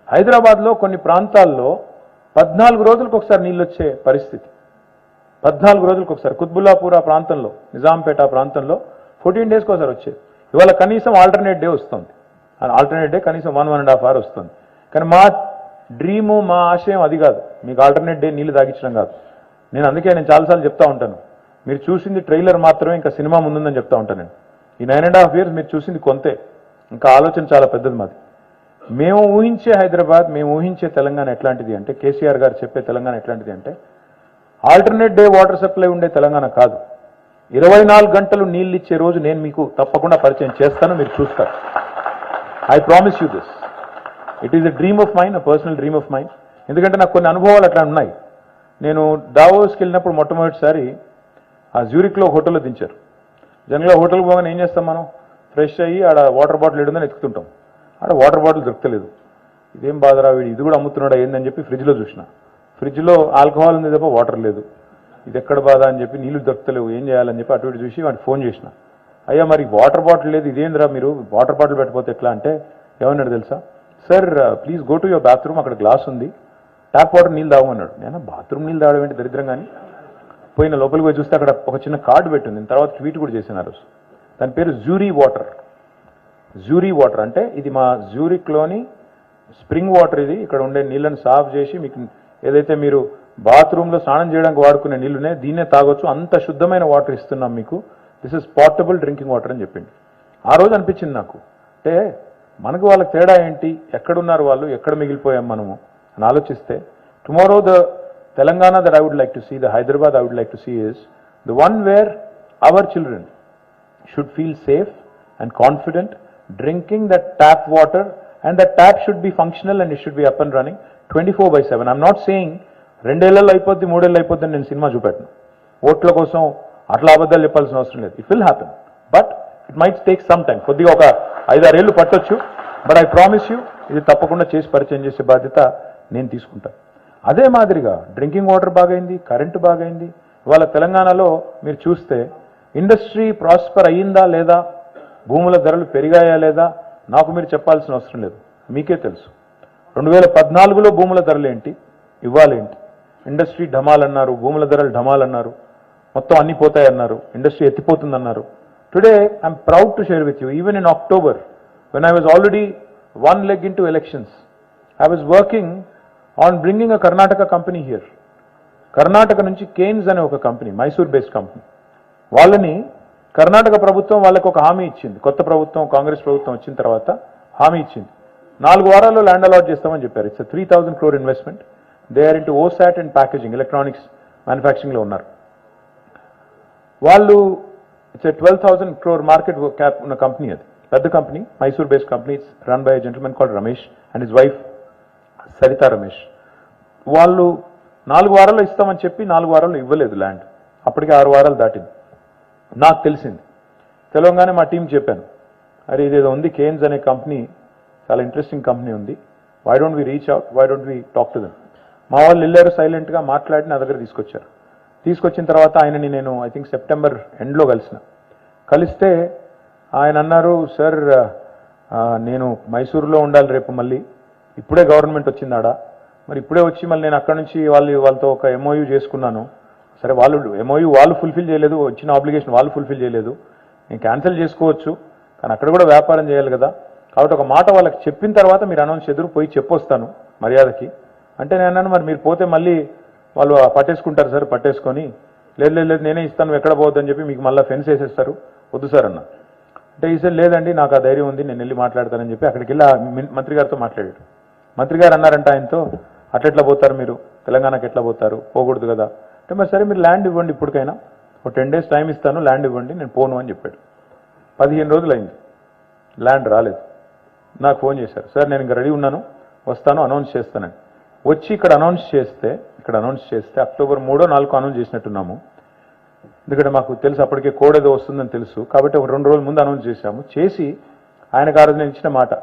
హైదరాబాద్లో కొన్ని ప్రాంతాల్లో 14 రోజులకు ఒకసారి నీళ్ళు వచ్చే పరిస్థితి. 14 రోజులకు ఒకసారి కుత్బుల్లాపూర్ ఆ ప్రాంతంలో, నిజాంపేట ప్రాంతంలో 14 డేస్కి ఒకసారి వచ్చేది. ఇవాళ కనీసం ఆల్టర్నేట్ డే వస్తుంది. ఆల్టర్నేట్ డే కనీసం 1.5 hour వస్తుంది. కానీ మా డ్రీము, మా ఆశయం అది కాదు, మీకు ఆల్టర్నేట్ డే నీళ్లు తాగించడం కాదు. నేను చాలాసార్లు చెప్తా ఉంటాను, మీరు చూసింది ట్రైలర్ మాత్రమే, ఇంకా సినిమా ముందుందని చెప్తా ఉంటాను నేను. ఈ 9.5 years మీరు చూసింది కొంతే, ఇంకా ఆలోచన చాలా పెద్దది మాది. మేము ఊహించే హైదరాబాద్, మేము ఊహించే తెలంగాణ ఎట్లాంటిది అంటే, కేసీఆర్ గారు చెప్పే తెలంగాణ ఎట్లాంటిది అంటే, ఆల్టర్నేట్ డే వాటర్ సప్లై ఉండే తెలంగాణ కాదు, 24 గంటలు నీళ్ళు ఇచ్చే రోజు నేను మీకు తప్పకుండా పరిచయం చేస్తాను, మీరు చూస్తారు. I promise you this. It is a dream of mind, a personal dream of mind. ఎందుకంటే నాకు కొన్ని అనుభవాలు అట్లా ఉన్నాయి. నేను దావోస్కి వెళ్ళినప్పుడు మొట్టమొదటిసారి ఆ జ్యూరిక్లో హోటల్లో దించారు. జనరల్గా హోటల్కి పోగానే ఏం చేస్తాం మనం? ఫ్రెష్ అయ్యి ఆడ వాటర్ బాటిల్ ఏడుందని ఎత్తుకుతుంటాం. ఆడ వాటర్ బాటిల్ దొరకలేదు. ఇదేం బాధరా, వీడు ఇది కూడా అమ్ముతున్నాడా ఏందని చెప్పి ఫ్రిడ్జ్లో చూసిన. ఫ్రిడ్జ్లో ఆల్కహాల్ ఉంది తప్ప వాటర్ లేదు. ఇది ఎక్కడ బాధ అని చెప్పి, నీళ్లు దొరకలేవు, ఏం చేయాలని చెప్పి అటు ఇటు చూసి వాడికి ఫోన్ చేసిన. అయ్యా మరి వాటర్ బాటిల్ లేదు, ఇదేంద్రా మీరు వాటర్ బాటిల్ పెట్టకపోతే ఎట్లా అంటే, ఏమన్నాడు తెలుసా? Sir please go to your bathroom, అక్కడ గ్లాస్ ఉంది, ట్యాప్ వాటర్ నీళ్ళు తాగమన్నాడు. నేను బాత్రూమ్ నీళ్ళు తాగడం ఏంటి దరిద్రం కానీ. పోయిన లోపలికి పోయి చూస్తే అక్కడ ఒక చిన్న కార్డు పెట్టింది. నేను తర్వాత ట్వీట్ కూడా చేశాను ఆ రోజు. దాని పేరు జ్యూరీ వాటర్. జ్యూరీ వాటర్ అంటే ఇది మా జ్యూరిక్లోని స్ప్రింగ్ వాటర్. ఇది ఇక్కడ ఉండే నీళ్ళని సాఫ్ చేసి మీకు ఏదైతే మీరు బాత్రూంలో స్నానం చేయడానికి వాడుకునే నీళ్ళునే దీన్నే తాగొచ్చు, అంత శుద్ధమైన వాటర్ ఇస్తున్నాం మీకు, this is portable drinking water అని చెప్పింది. ఆ రోజు అనిపించింది నాకు, అంటే మనకు వాళ్ళకి తేడా ఏంటి, ఎక్కడున్నారు వాళ్ళు, ఎక్కడ మిగిలిపోయాం మనము అని ఆలోచిస్తే, tomorrow the Telangana that I would like to see, the Hyderabad I would like to see is the one where our children should feel safe and confident drinking that tap water, and that tap should be functional and it should be up and running 24/7. I'm not saying 2 ఏళ్లలో అయిపోద్ది 3 ఏళ్ళు అయిపోద్ది నేను సినిమా చూపెట్టను. ఓట్ల కోసం అట్లా అబద్ధాలు చెప్పాల్సిన అవసరం లేదు. It will happen, but it might take some time. కొద్దిగా ఒక 5-6 ఏళ్ళు పట్టొచ్చు, బట్ ఐ ప్రామిస్ యూ ఇది తప్పకుండా చేసి పరిచయం చేసే బాధ్యత నేను తీసుకుంటాను. అదే మాదిరిగా డ్రింకింగ్ వాటర్ బాగైంది, కరెంటు బాగైంది. ఇవాళ తెలంగాణలో మీరు చూస్తే ఇండస్ట్రీ ప్రాస్పర్ అయ్యిందా లేదా, భూముల ధరలు పెరిగాయా లేదా నాకు మీరు చెప్పాల్సిన అవసరం లేదు, మీకే తెలుసు. 2014లో భూముల ధరలు ఏంటి, ఇవ్వాలేంటి? ఇండస్ట్రీ ఢమాలన్నారు, భూముల ధరలు ఢమాలన్నారు, మొత్తం అన్ని పోతాయన్నారు, ఇండస్ట్రీ ఎత్తిపోతుందన్నారు. Today I'm proud to share with you, even in October when I was already 1 leg into elections, I was working on bringing a Karnataka company here. Karnataka నుంచి కేన్స్ అనే ఒక కంపెనీ, మైసూర్ బేస్డ్ కంపెనీ, వాళ్ళని కర్ణాటక ప్రభుత్వం వాళ్ళకి ఒక హామీ ఇచ్చింది. కొత్త ప్రభుత్వం, కాంగ్రెస్ ప్రభుత్వం వచ్చిన తర్వాత హామీ ఇచ్చింది, 4 వారాల్లో ల్యాండ్ అలాట్ చేస్తామని చెప్పారు. It's 3,000 crore investment. They are into OSAT and packaging, electronics మ్యానుఫ్యాక్చరింగ్లో ఉన్నారు వాళ్ళు. ఇట్స్ 12,000 crore మార్కెట్ క్యాప్ ఉన్న కంపెనీ, అది పెద్ద company, Mysore based company. It's run by gentlemen called Ramesh and his wife Sarita Ramesh. వాళ్ళు 4 వారాల్లో ఇస్తామని చెప్పి 4 వారాల్లో ఇవ్వలేదు ల్యాండ్. అప్పటికి 6 వారాలు దాటింది. నాకు తెలిసింది, తెలంగాణ మా టీం చెప్పాను, అరే ఇదేదో ఉంది కేన్స్ అనే కంపెనీ, చాలా ఇంట్రెస్టింగ్ కంపెనీ ఉంది, why don't we reach out, why don't we talk to them. మా వాళ్ళు వెళ్ళారు, సైలెంట్గా మాట్లాడి నా దగ్గర తీసుకొచ్చారు. తీసుకొచ్చిన తర్వాత ఆయనని నేను ఐ థింక్ సెప్టెంబర్ ఎండ్లో కలిస్తే ఆయన అన్నారు, సార్ నేను మైసూరులో ఉండాలి రేపు, మళ్ళీ ఇప్పుడే గవర్నమెంట్ వచ్చిందాడా, మరి ఇప్పుడే వచ్చి మళ్ళీ నేను అక్కడ నుంచి వాళ్ళతో ఒక ఎంఓయూ చేసుకున్నాను. సరే వాళ్ళు ఎంఓయూ వాళ్ళు ఫుల్ఫిల్ చేయలేదు, వచ్చిన ఆబ్లిగేషన్ వాళ్ళు ఫుల్ఫిల్ చేయలేదు, నేను క్యాన్సిల్ చేసుకోవచ్చు, కానీ అక్కడ కూడా వ్యాపారం చేయాలి కదా. కాబట్టి ఒక మాట వాళ్ళకి చెప్పిన తర్వాత మీరు అనౌన్స్ ఎదురు పోయి చెప్పొస్తాను మర్యాదకి అంటే, నేను అన్నాను మరి మీరు పోతే మళ్ళీ వాళ్ళు పట్టేసుకుంటారు సార్, పట్టేసుకొని లేదు లేదు లేదు నేనే ఇస్తాను, ఎక్కడ పోవద్దని చెప్పి మీకు మళ్ళీ ఫెన్స్ వేసేస్తారు, వద్దు సార్ అన్న. అంటే ఈసారి లేదండి నాకు ఆ ధైర్యం ఉంది, నేను వెళ్ళి మాట్లాడతానని చెప్పి అక్కడికి వెళ్ళి మంత్రి గారితో మాట్లాడాడు. మంత్రి గారు అన్నారంట ఆయనతో, అట్లెట్లా పోతారు మీరు, తెలంగాణకి ఎట్లా పోతారు, పోకూడదు కదా అంటే, మరి సరే మీరు ల్యాండ్ ఇవ్వండి ఇప్పటికైనా, ఒక 10 days టైం ఇస్తాను, ల్యాండ్ ఇవ్వండి, నేను పోను అని చెప్పాడు. 15 రోజులు అయింది, ల్యాండ్ రాలేదు. నాకు ఫోన్ చేశారు, సార్ నేను ఇంకా రెడీ ఉన్నాను, వస్తాను, అనౌన్స్ చేస్తానని. వచ్చి ఇక్కడ అనౌన్స్ చేస్తే అక్టోబర్ 3, 4 అనౌన్స్ చేసినట్టున్నాము. ఎందుకంటే మాకు తెలుసు అప్పటికే కోడ్ ఏదో వస్తుందని తెలుసు, కాబట్టి ఒక 2 రోజుల ముందు అనౌన్స్ చేశాము. చేసి ఆయనకు ఆ రోజు నేను ఇచ్చిన మాట,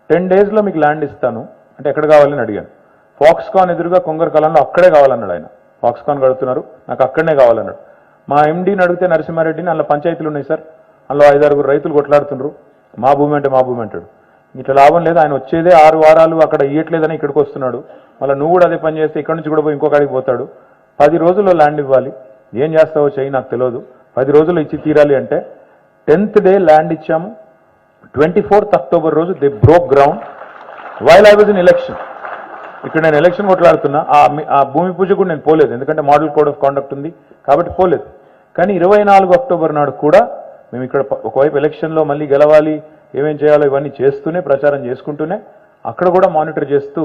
10 daysలో మీకు ల్యాండ్ ఇస్తాను అంటే ఎక్కడ కావాలని అడిగాను. ఫాక్స్కాన్ ఎదురుగా కొంగరకాలంలో అక్కడే కావాలన్నాడు ఆయన. ఫాక్స్కాన్ కడుతున్నారు, నాకు అక్కడనే కావాలన్నాడు. మా ఎండీని అడిగితే నరసింహారెడ్డిని, అందులో పంచాయతీలు ఉన్నాయి సార్, అందులో 5-6 రైతులు కొట్లాడుతున్నారు, మా భూమి అంటాడు. ఇట్లా లాభం లేదు, ఆయన వచ్చేదే 6 వారాలు అక్కడ ఇయ్యట్లేదని ఇక్కడికి వస్తున్నాడు. మళ్ళీ నువ్వు కూడా అదే పని చేస్తే ఇక్కడ నుంచి కూడా పోయి ఇంకొకడికి పోతాడు. 10 రోజుల్లో ల్యాండ్ ఇవ్వాలి, ఏం చేస్తావో చెయ్యి నాకు తెలియదు, 10 రోజుల్లో ఇచ్చి తీరాలి అంటే 10th day ల్యాండ్ ఇచ్చాము. 24th October రోజు they broke ground while I was in election. ఇక్కడ నేను ఎలక్షన్ కొట్లాడుతున్నా, ఆ భూమి పూజ కూడా నేను పోలేదు, ఎందుకంటే మోడల్ కోడ్ ఆఫ్ కాండక్ట్ ఉంది కాబట్టి పోలేదు. కానీ 24 October నాడు కూడా మేము ఇక్కడ ఒకవైపు ఎలక్షన్లో మళ్ళీ గెలవాలి, ఏమేం చేయాలో ఇవన్నీ చేస్తూనే, ప్రచారం చేసుకుంటూనే, అక్కడ కూడా మానిటర్ చేస్తూ,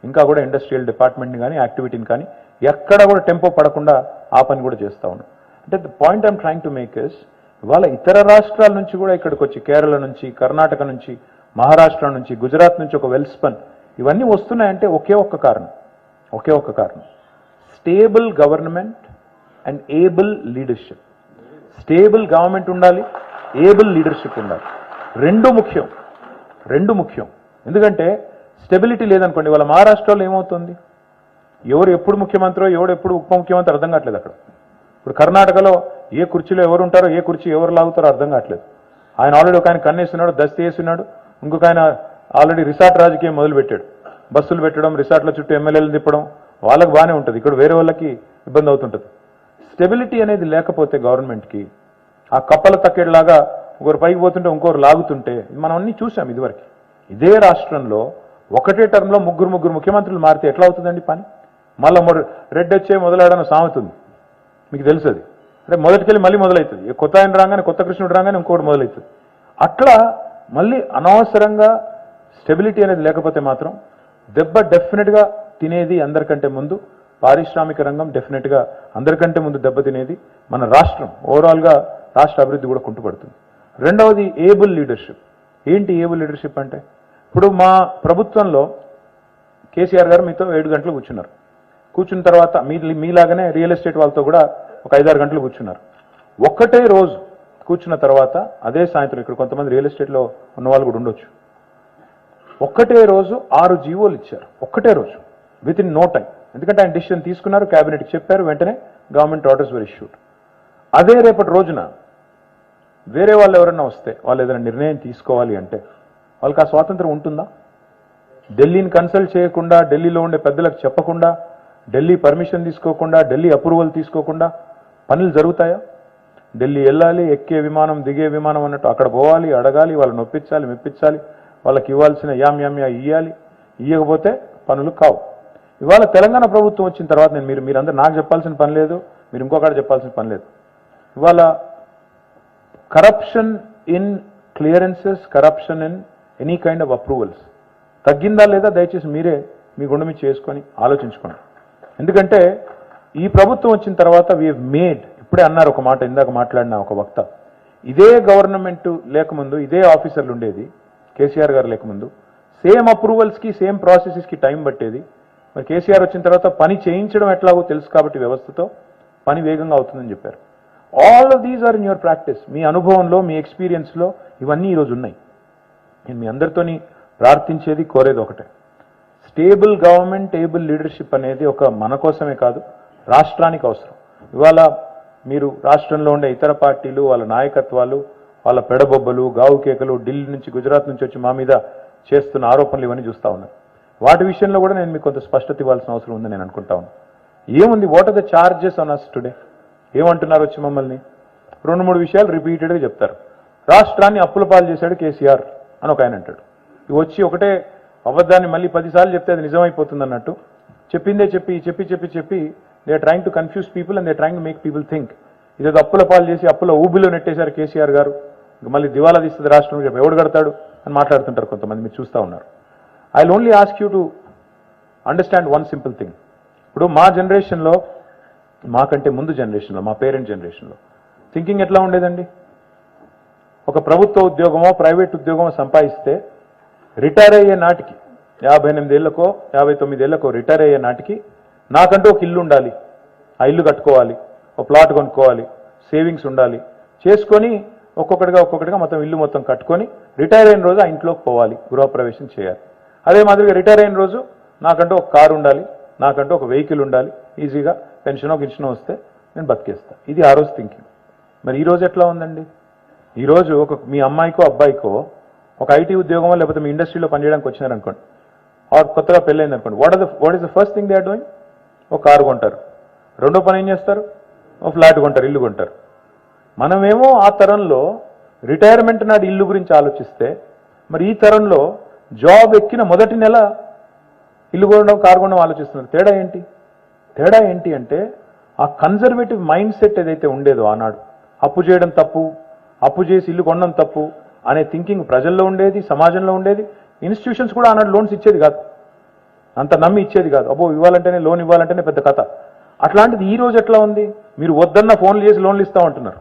ఇంకా కూడా ఇండస్ట్రియల్ డిపార్ట్మెంట్ని కానీ యాక్టివిటీని కానీ ఎక్కడ కూడా టెంపో పడకుండా ఆ పని కూడా చేస్తూ ఉన్నాం. అంటే the point I'm trying to make is, ఇవాళ ఇతర రాష్ట్రాల నుంచి కూడా ఇక్కడికి వచ్చి, కేరళ నుంచి, కర్ణాటక నుంచి, మహారాష్ట్ర నుంచి, గుజరాత్ నుంచి ఒక వెల్స్పన్ ఇవన్నీ వస్తున్నాయంటే ఒకే ఒక్క కారణం, stable government and able leadership. Stable government ఉండాలి, ఏబుల్ లీడర్షిప్ ఉండాలి. రెండు ముఖ్యం. ఎందుకంటే స్టెబిలిటీ లేదనుకోండి, వాళ్ళ మహారాష్ట్రలో ఏమవుతుంది, ఎవరు ఎప్పుడు ముఖ్యమంత్రో, ఎవడు ఎప్పుడు ఉప ముఖ్యమంత్రి అర్థం కావట్లేదు అక్కడ. ఇప్పుడు కర్ణాటకలో ఏ కుర్చీలో ఎవరు ఉంటారో, ఏ కుర్చీ ఎవరు లాగుతారో అర్థం కావట్లేదు. ఆయన ఆల్రెడీ ఒక ఆయన కన్నేస్తున్నాడు, దస్తీ వేస్తున్నాడు, ఇంకొక ఆయన ఆల్రెడీ రిసార్ట్ రాజకీయం మొదలుపెట్టాడు. బస్సులు పెట్టడం, రిసార్ట్ల చుట్టూ ఎమ్మెల్యేలు తిప్పడం, వాళ్ళకి బాగానే ఉంటుంది, ఇక్కడ వేరే వాళ్ళకి ఇబ్బంది అవుతుంటుంది. స్టెబిలిటీ అనేది లేకపోతే గవర్నమెంట్కి, ఆ కప్పల తక్కేట్లాగా ఒకరు పైకి పోతుంటే ఇంకొకరు లాగుతుంటే, మనం అన్ని చూసాం ఇదివరకు. ఇదే రాష్ట్రంలో ఒకటే టర్మ్లో ముగ్గురు ముఖ్యమంత్రులు మారితే ఎట్లా అవుతుందండి పని? మళ్ళీ రెడ్ వచ్చే మొదలాడని సామెతుంది, మీకు తెలుసు అది. అంటే మొదటికెళ్ళి మళ్ళీ మొదలవుతుంది, కొత్త ఆయన రాగానే, కొత్త కృష్ణుడు రాగానే ఇంకోటి మొదలవుతుంది. అట్లా మళ్ళీ అనవసరంగా స్టెబిలిటీ అనేది లేకపోతే మాత్రం దెబ్బ డెఫినెట్గా తినేది అందరికంటే ముందు పారిశ్రామిక రంగం, డెఫినెట్గా అందరికంటే ముందు దెబ్బ తినేది మన రాష్ట్రం. ఓవరాల్గా రాష్ట్ర అభివృద్ధి కూడా కుంటుపడుతుంది. రెండవది ఏబుల్ లీడర్షిప్. ఏంటి ఏబుల్ లీడర్షిప్ అంటే, ఇప్పుడు మా ప్రభుత్వంలో కేసీఆర్ గారు మీతో 7 గంటలు కూర్చున్నారు. కూర్చున్న తర్వాత మీలాగానే రియల్ ఎస్టేట్ వాళ్ళతో కూడా ఒక 5-6 గంటలు కూర్చున్నారు. ఒక్కటే రోజు కూర్చున్న తర్వాత అదే సాయంత్రం, ఇక్కడ కొంతమంది రియల్ ఎస్టేట్లో ఉన్న వాళ్ళు కూడా ఉండొచ్చు, ఒక్కటే రోజు 6 జీవోలు ఇచ్చారు. ఒక్కటే రోజు, విత్ ఇన్ నో టైం. ఎందుకంటే ఆయన డిసిషన్ తీసుకున్నారు, క్యాబినెట్కి చెప్పారు, వెంటనే గవర్నమెంట్ ఆర్డర్స్ వర్ ఇష్యూడ్. అదే రేపటి రోజున వేరే వాళ్ళు ఎవరన్నా వస్తే, వాళ్ళు ఏదైనా నిర్ణయం తీసుకోవాలి అంటే వాళ్ళకి ఆ స్వాతంత్రం ఉంటుందా? ఢిల్లీని కన్సల్ట్ చేయకుండా, ఢిల్లీలో ఉండే పెద్దలకు చెప్పకుండా, ఢిల్లీ పర్మిషన్ తీసుకోకుండా, ఢిల్లీ అప్రూవల్ తీసుకోకుండా పనులు జరుగుతాయా? ఢిల్లీ వెళ్ళాలి, ఎక్కే విమానం, దిగే విమానం అన్నట్టు అక్కడ పోవాలి, అడగాలి, వాళ్ళని ఒప్పించాలి, మెప్పించాలి, వాళ్ళకి ఇవ్వాల్సిన యామ్యామ్యా ఇవ్వాలి. ఇవ్వకపోతే పనులు కావు. ఇవాళ తెలంగాణ ప్రభుత్వం వచ్చిన తర్వాత మీరందరూ నాకు చెప్పాల్సిన పని లేదు, మీరు ఇంకొకటి చెప్పాల్సిన పని లేదు. ఇవాళ corruption in clearances, corruption in any kind of approvals తగ్గిందా లేదా దయచేసి మీరే మీ గుండె మీద చేసుకొని ఆలోచించుకోండి. ఎందుకంటే ఈ ప్రభుత్వం వచ్చిన తర్వాత వీ హెవ్ మేడ్, ఇప్పుడే అన్నారు ఒక మాట, ఇందాక మాట్లాడిన ఒక వక్త, ఇదే గవర్నమెంట్ లేకముందు ఇదే ఆఫీసర్లు ఉండేది, కేసీఆర్ గారు లేకముందు సేమ్ అప్రూవల్స్కి, సేమ్ ప్రాసెసెస్కి టైం పట్టేది. మరి కేసీఆర్ వచ్చిన తర్వాత పని చేయించడం ఎట్లాగో తెలుసు కాబట్టి వ్యవస్థతో పని వేగంగా అవుతుందని చెప్పారు. All of these are in your practice. మీ అనుభవంలో, మీ ఎక్స్పీరియన్స్లో ఇవన్నీ ఈరోజు ఉన్నాయి. నేను మీ అందరితోని ప్రార్థించేది, కోరేది ఒకటే, స్టేబుల్ గవర్నమెంట్, ఏబుల్ లీడర్షిప్ అనేది ఒక మన కోసమే కాదు, రాష్ట్రానికి అవసరం. ఇవాళ మీరు రాష్ట్రంలో ఉండే ఇతర పార్టీలు, వాళ్ళ నాయకత్వాలు, వాళ్ళ పెడబొబ్బలు, గావు కేకలు, ఢిల్లీ నుంచి, గుజరాత్ నుంచి వచ్చి మా మీద చేస్తున్న ఆరోపణలు ఇవన్నీ చూస్తూ ఉన్నాను. వాటి విషయంలో కూడా నేను మీకు కొంత స్పష్టత ఇవ్వాల్సిన అవసరం ఉందని నేను అనుకుంటా ఉన్నాను. ఏముంది, what are the charges on us today? ఏమంటున్నారు వచ్చి మమ్మల్ని? 2-3 విషయాలు రిపీటెడ్గా చెప్తారు. రాష్ట్రాన్ని అప్పుల పాలు చేశాడు కేసీఆర్ అని ఒక ఆయన అంటాడు. ఇవి వచ్చి ఒకటే అబద్ధాన్ని మళ్ళీ 10 సార్లు చెప్తే అది నిజమైపోతుంది అన్నట్టు చెప్పిందే చెప్పి they are trying to confuse people and they are trying to make people think ఇదేదో అప్పుల పాలు చేసి అప్పుల ఊబిలో నెట్టేశారు కేసీఆర్ గారు, మళ్ళీ దివాలా తీస్తుంది రాష్ట్రం, ఎవడు కడతాడు అని మాట్లాడుతుంటారు కొంతమంది, మీరు చూస్తూ ఉన్నారు. I will only ask you to understand one simple thing. ఇప్పుడు మా జనరేషన్లో, మాకంటే ముందు జనరేషన్లో, మా పేరెంట్ జనరేషన్లో థింకింగ్ ఎట్లా ఉండేదండి? ఒక ప్రభుత్వ ఉద్యోగమో ప్రైవేట్ ఉద్యోగమో సంపాదిస్తే రిటైర్ అయ్యే నాటికి 58 ఏళ్లకో 59 ఏళ్లకో రిటైర్ అయ్యే నాటికి నాకంటూ ఒక ఇల్లు ఉండాలి, ఆ ఇల్లు కట్టుకోవాలి, ఒక ప్లాట్ కొనుక్కోవాలి, సేవింగ్స్ ఉండాలి, చేసుకొని ఒక్కొక్కటిగా మొత్తం ఇల్లు మొత్తం కట్టుకొని రిటైర్ అయిన రోజు ఆ ఇంట్లోకి పోవాలి, గృహప్రవేశం చేయాలి. అదే మాదిరిగా రిటైర్ అయిన రోజు నాకంటూ ఒక కారు ఉండాలి, నాకంటూ ఒక వెహికల్ ఉండాలి, ఈజీగా పెన్షనో గిన్షనో వస్తే నేను బతికేస్తా. ఇది ఆ రోజు థింకింగ్. మరి ఈ రోజు ఎట్లా ఉందండి? ఈరోజు మీ అమ్మాయికో అబ్బాయికో ఒక ఐటీ ఉద్యోగమో లేకపోతే మీ ఇండస్ట్రీలో పనిచేయడానికి వచ్చినారనుకోండి, కొత్తగా పెళ్ళైంది అనుకోండి, what is the first thing they are doing? ఒక కారు కొంటారు. రెండో పని ఏం చేస్తారు? ఒక ఫ్లాట్ కొంటారు, ఇల్లు కొంటారు. మనమేమో ఆ తరంలో రిటైర్మెంట్ నాటి ఇల్లు గురించి ఆలోచిస్తే, మరి ఈ తరంలో జాబ్ ఎక్కిన మొదటి నెల ఇల్లు కొనడం, కారు కొనడం ఆలోచిస్తున్నారు. తేడా ఏంటి అంటే ఆ కన్జర్వేటివ్ మైండ్ సెట్ ఏదైతే ఉండేదో ఆనాడు, అప్పు చేయడం తప్పు, అప్పు చేసి ఇల్లు కొనడం తప్పు అనే థింకింగ్ ప్రజల్లో ఉండేది, సమాజంలో ఉండేది. ఇన్స్టిట్యూషన్స్ కూడా ఆనాడు లోన్స్ ఇచ్చేది కాదు, అంత నమ్మి ఇచ్చేది కాదు. అబ్బో లోన్ ఇవ్వాలంటేనే పెద్ద కథ. అట్లాంటిది ఈ రోజు ఎట్లా ఉంది? మీరు వద్దన్న ఫోన్లు చేసి లోన్లు ఇస్తామంటున్నారు.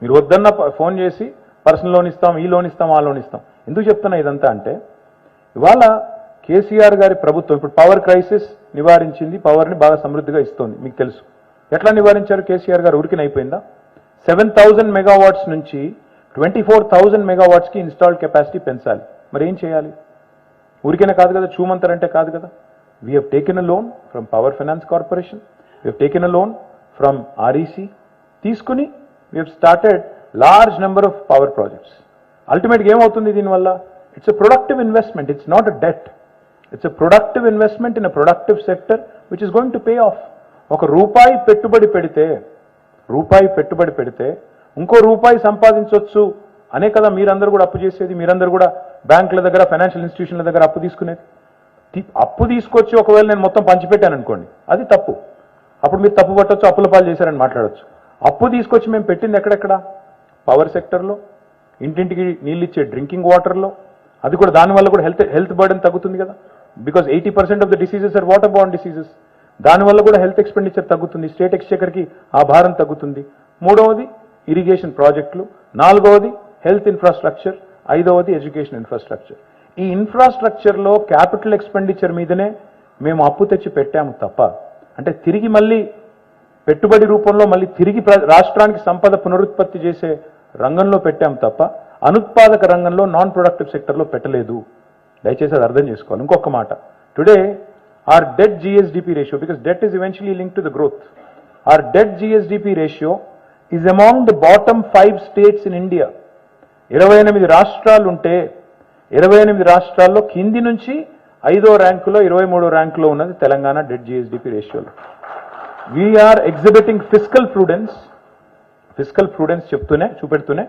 మీరు వద్దన్న ఫోన్ చేసి పర్సనల్ లోన్ ఇస్తాం, ఈ లోన్ ఇస్తాం, ఆ లోన్ ఇస్తాం. ఎందుకు చెప్తున్నా ఇదంతా అంటే, ఇవాళ కేసీఆర్ గారి ప్రభుత్వం ఇప్పుడు పవర్ క్రైసిస్ నివారించింది, పవర్ని బాగా సమృద్ధిగా ఇస్తోంది. మీకు తెలుసు ఎట్లా నివారించారు కేసీఆర్ గారు? ఉరికిన అయిపోయిందా? 7,000 మెగావాట్స్ నుంచి 24,000 మెగావాట్స్కి ఇన్స్టాల్డ్ కెపాసిటీ పెంచాలి. మరి ఏం చేయాలి? ఊరికైనా కాదు కదా, చూమంతరంటే కాదు కదా. We have taken a loan from power finance corporation, we have taken a loan from REC, తీసుకుని we have started large number of power projects. అల్టిమేట్గా ఏమవుతుంది దీనివల్ల? It's a productive investment, it's not a debt. It's a productive investment in a productive sector which is going to pay off. ఒక రూపాయి పెట్టుబడి పెడితే ఇంకో రూపాయి సంపాదించవచ్చు అనే కదా మీరందరూ కూడా అప్పు చేసేది, మీరందరూ కూడా బ్యాంకుల దగ్గర, ఫైనాన్షియల్ ఇన్స్టిట్యూషన్ల దగ్గర అప్పు తీసుకునేది. అప్పు తీసుకొచ్చి ఒకవేళ నేను మొత్తం పంచిపెట్టాను అనుకోండి, అది తప్పు. అప్పుడు మీరు తప్పు పట్టొచ్చు, అప్పుల పాలు చేశారని మాట్లాడచ్చు. అప్పు తీసుకొచ్చి మేము పెట్టింది ఎక్కడెక్కడ? పవర్ సెక్టర్లో, ఇంటింటికి నీళ్ళు ఇచ్చే డ్రింకింగ్ వాటర్లో. అది కూడా దానివల్ల కూడా హెల్త్ బర్డెన్ తగ్గుతుంది కదా. Because 80% of the diseases are water borne diseases. దానివల్ల కూడా హెల్త్ ఎక్స్పెండిచర్ తగ్గుతుంది, స్టేట్ ఎక్స్చెకర్కి ఆ భారం తగ్గుతుంది. మూడవది ఇరిగేషన్ ప్రాజెక్టులు, నాలుగవది హెల్త్ ఇన్ఫ్రాస్ట్రక్చర్, ఐదవది ఎడ్యుకేషన్ ఇన్ఫ్రాస్ట్రక్చర్. ఈ ఇన్ఫ్రాస్ట్రక్చర్లో క్యాపిటల్ ఎక్స్పెండిచర్ మీదనే మేము అప్పు తెచ్చి పెట్టాము తప్ప, అంటే తిరిగి మళ్ళీ పెట్టుబడి రూపంలో మళ్ళీ తిరిగి రాష్ట్రానికి సంపద పునరుత్పత్తి చేసే రంగంలో పెట్టాము తప్ప అనుత్పాదక రంగంలో, నాన్ ప్రొడక్టివ్ సెక్టర్లో పెట్టలేదు. దయచేసి అది అర్థం చేసుకోవాలి. ఇంకొక మాట, today our debt GSDP ratio, because debt is eventually linked to the growth, our debt GSDP ratio is among the bottom 5 states in India. 28 రాష్ట్రాలు ఉంటే 28 రాష్ట్రాల్లో కింది నుంచి 5వ ర్యాంకులో 23వ ర్యాంకులో ఉన్నది తెలంగాణ డెట్ GSDP రేషియోలో. వీఆర్ ఎగ్జిబిటింగ్ ఫిస్కల్ ప్రూడెన్స్ చూపెడుతూనే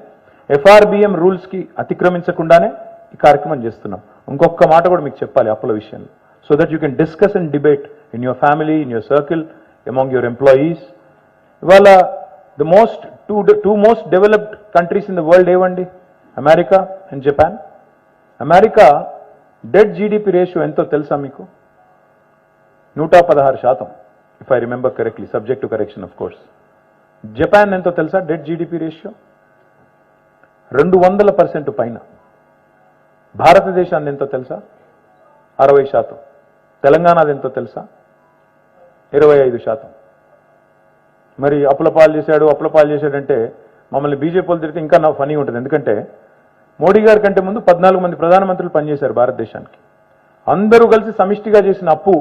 FRBM రూల్స్కి అతిక్రమించకుండానే ఈ కార్యక్రమం చేస్తున్నాం. ఇంకొక మాట కూడా మీకు చెప్పాలి అప్పుల విషయంలో, so that you can discuss and debate in your family, in your circle, among your employees. Ivala the two most developed countries in the world evandi, America and Japan. America debt GDP ratio ento telusa meeku? 116%, if I remember correctly, subject to correction of course. Japan ento telusa debt GDP ratio? 200% పైన. భారతదేశాన్ని ఎంతో తెలుసా? 60%. తెలంగాణది ఎంతో తెలుసా? 25%. మరి అప్పుల పాలు చేశాడంటే మమ్మల్ని బీజేపీ వాళ్ళు తిరిగితే ఇంకా నాకు ఫనీ ఉంటుంది. ఎందుకంటే మోడీ గారి కంటే ముందు 14 మంది ప్రధానమంత్రులు పనిచేశారు భారతదేశానికి. అందరూ కలిసి సమిష్టిగా చేసిన అప్పు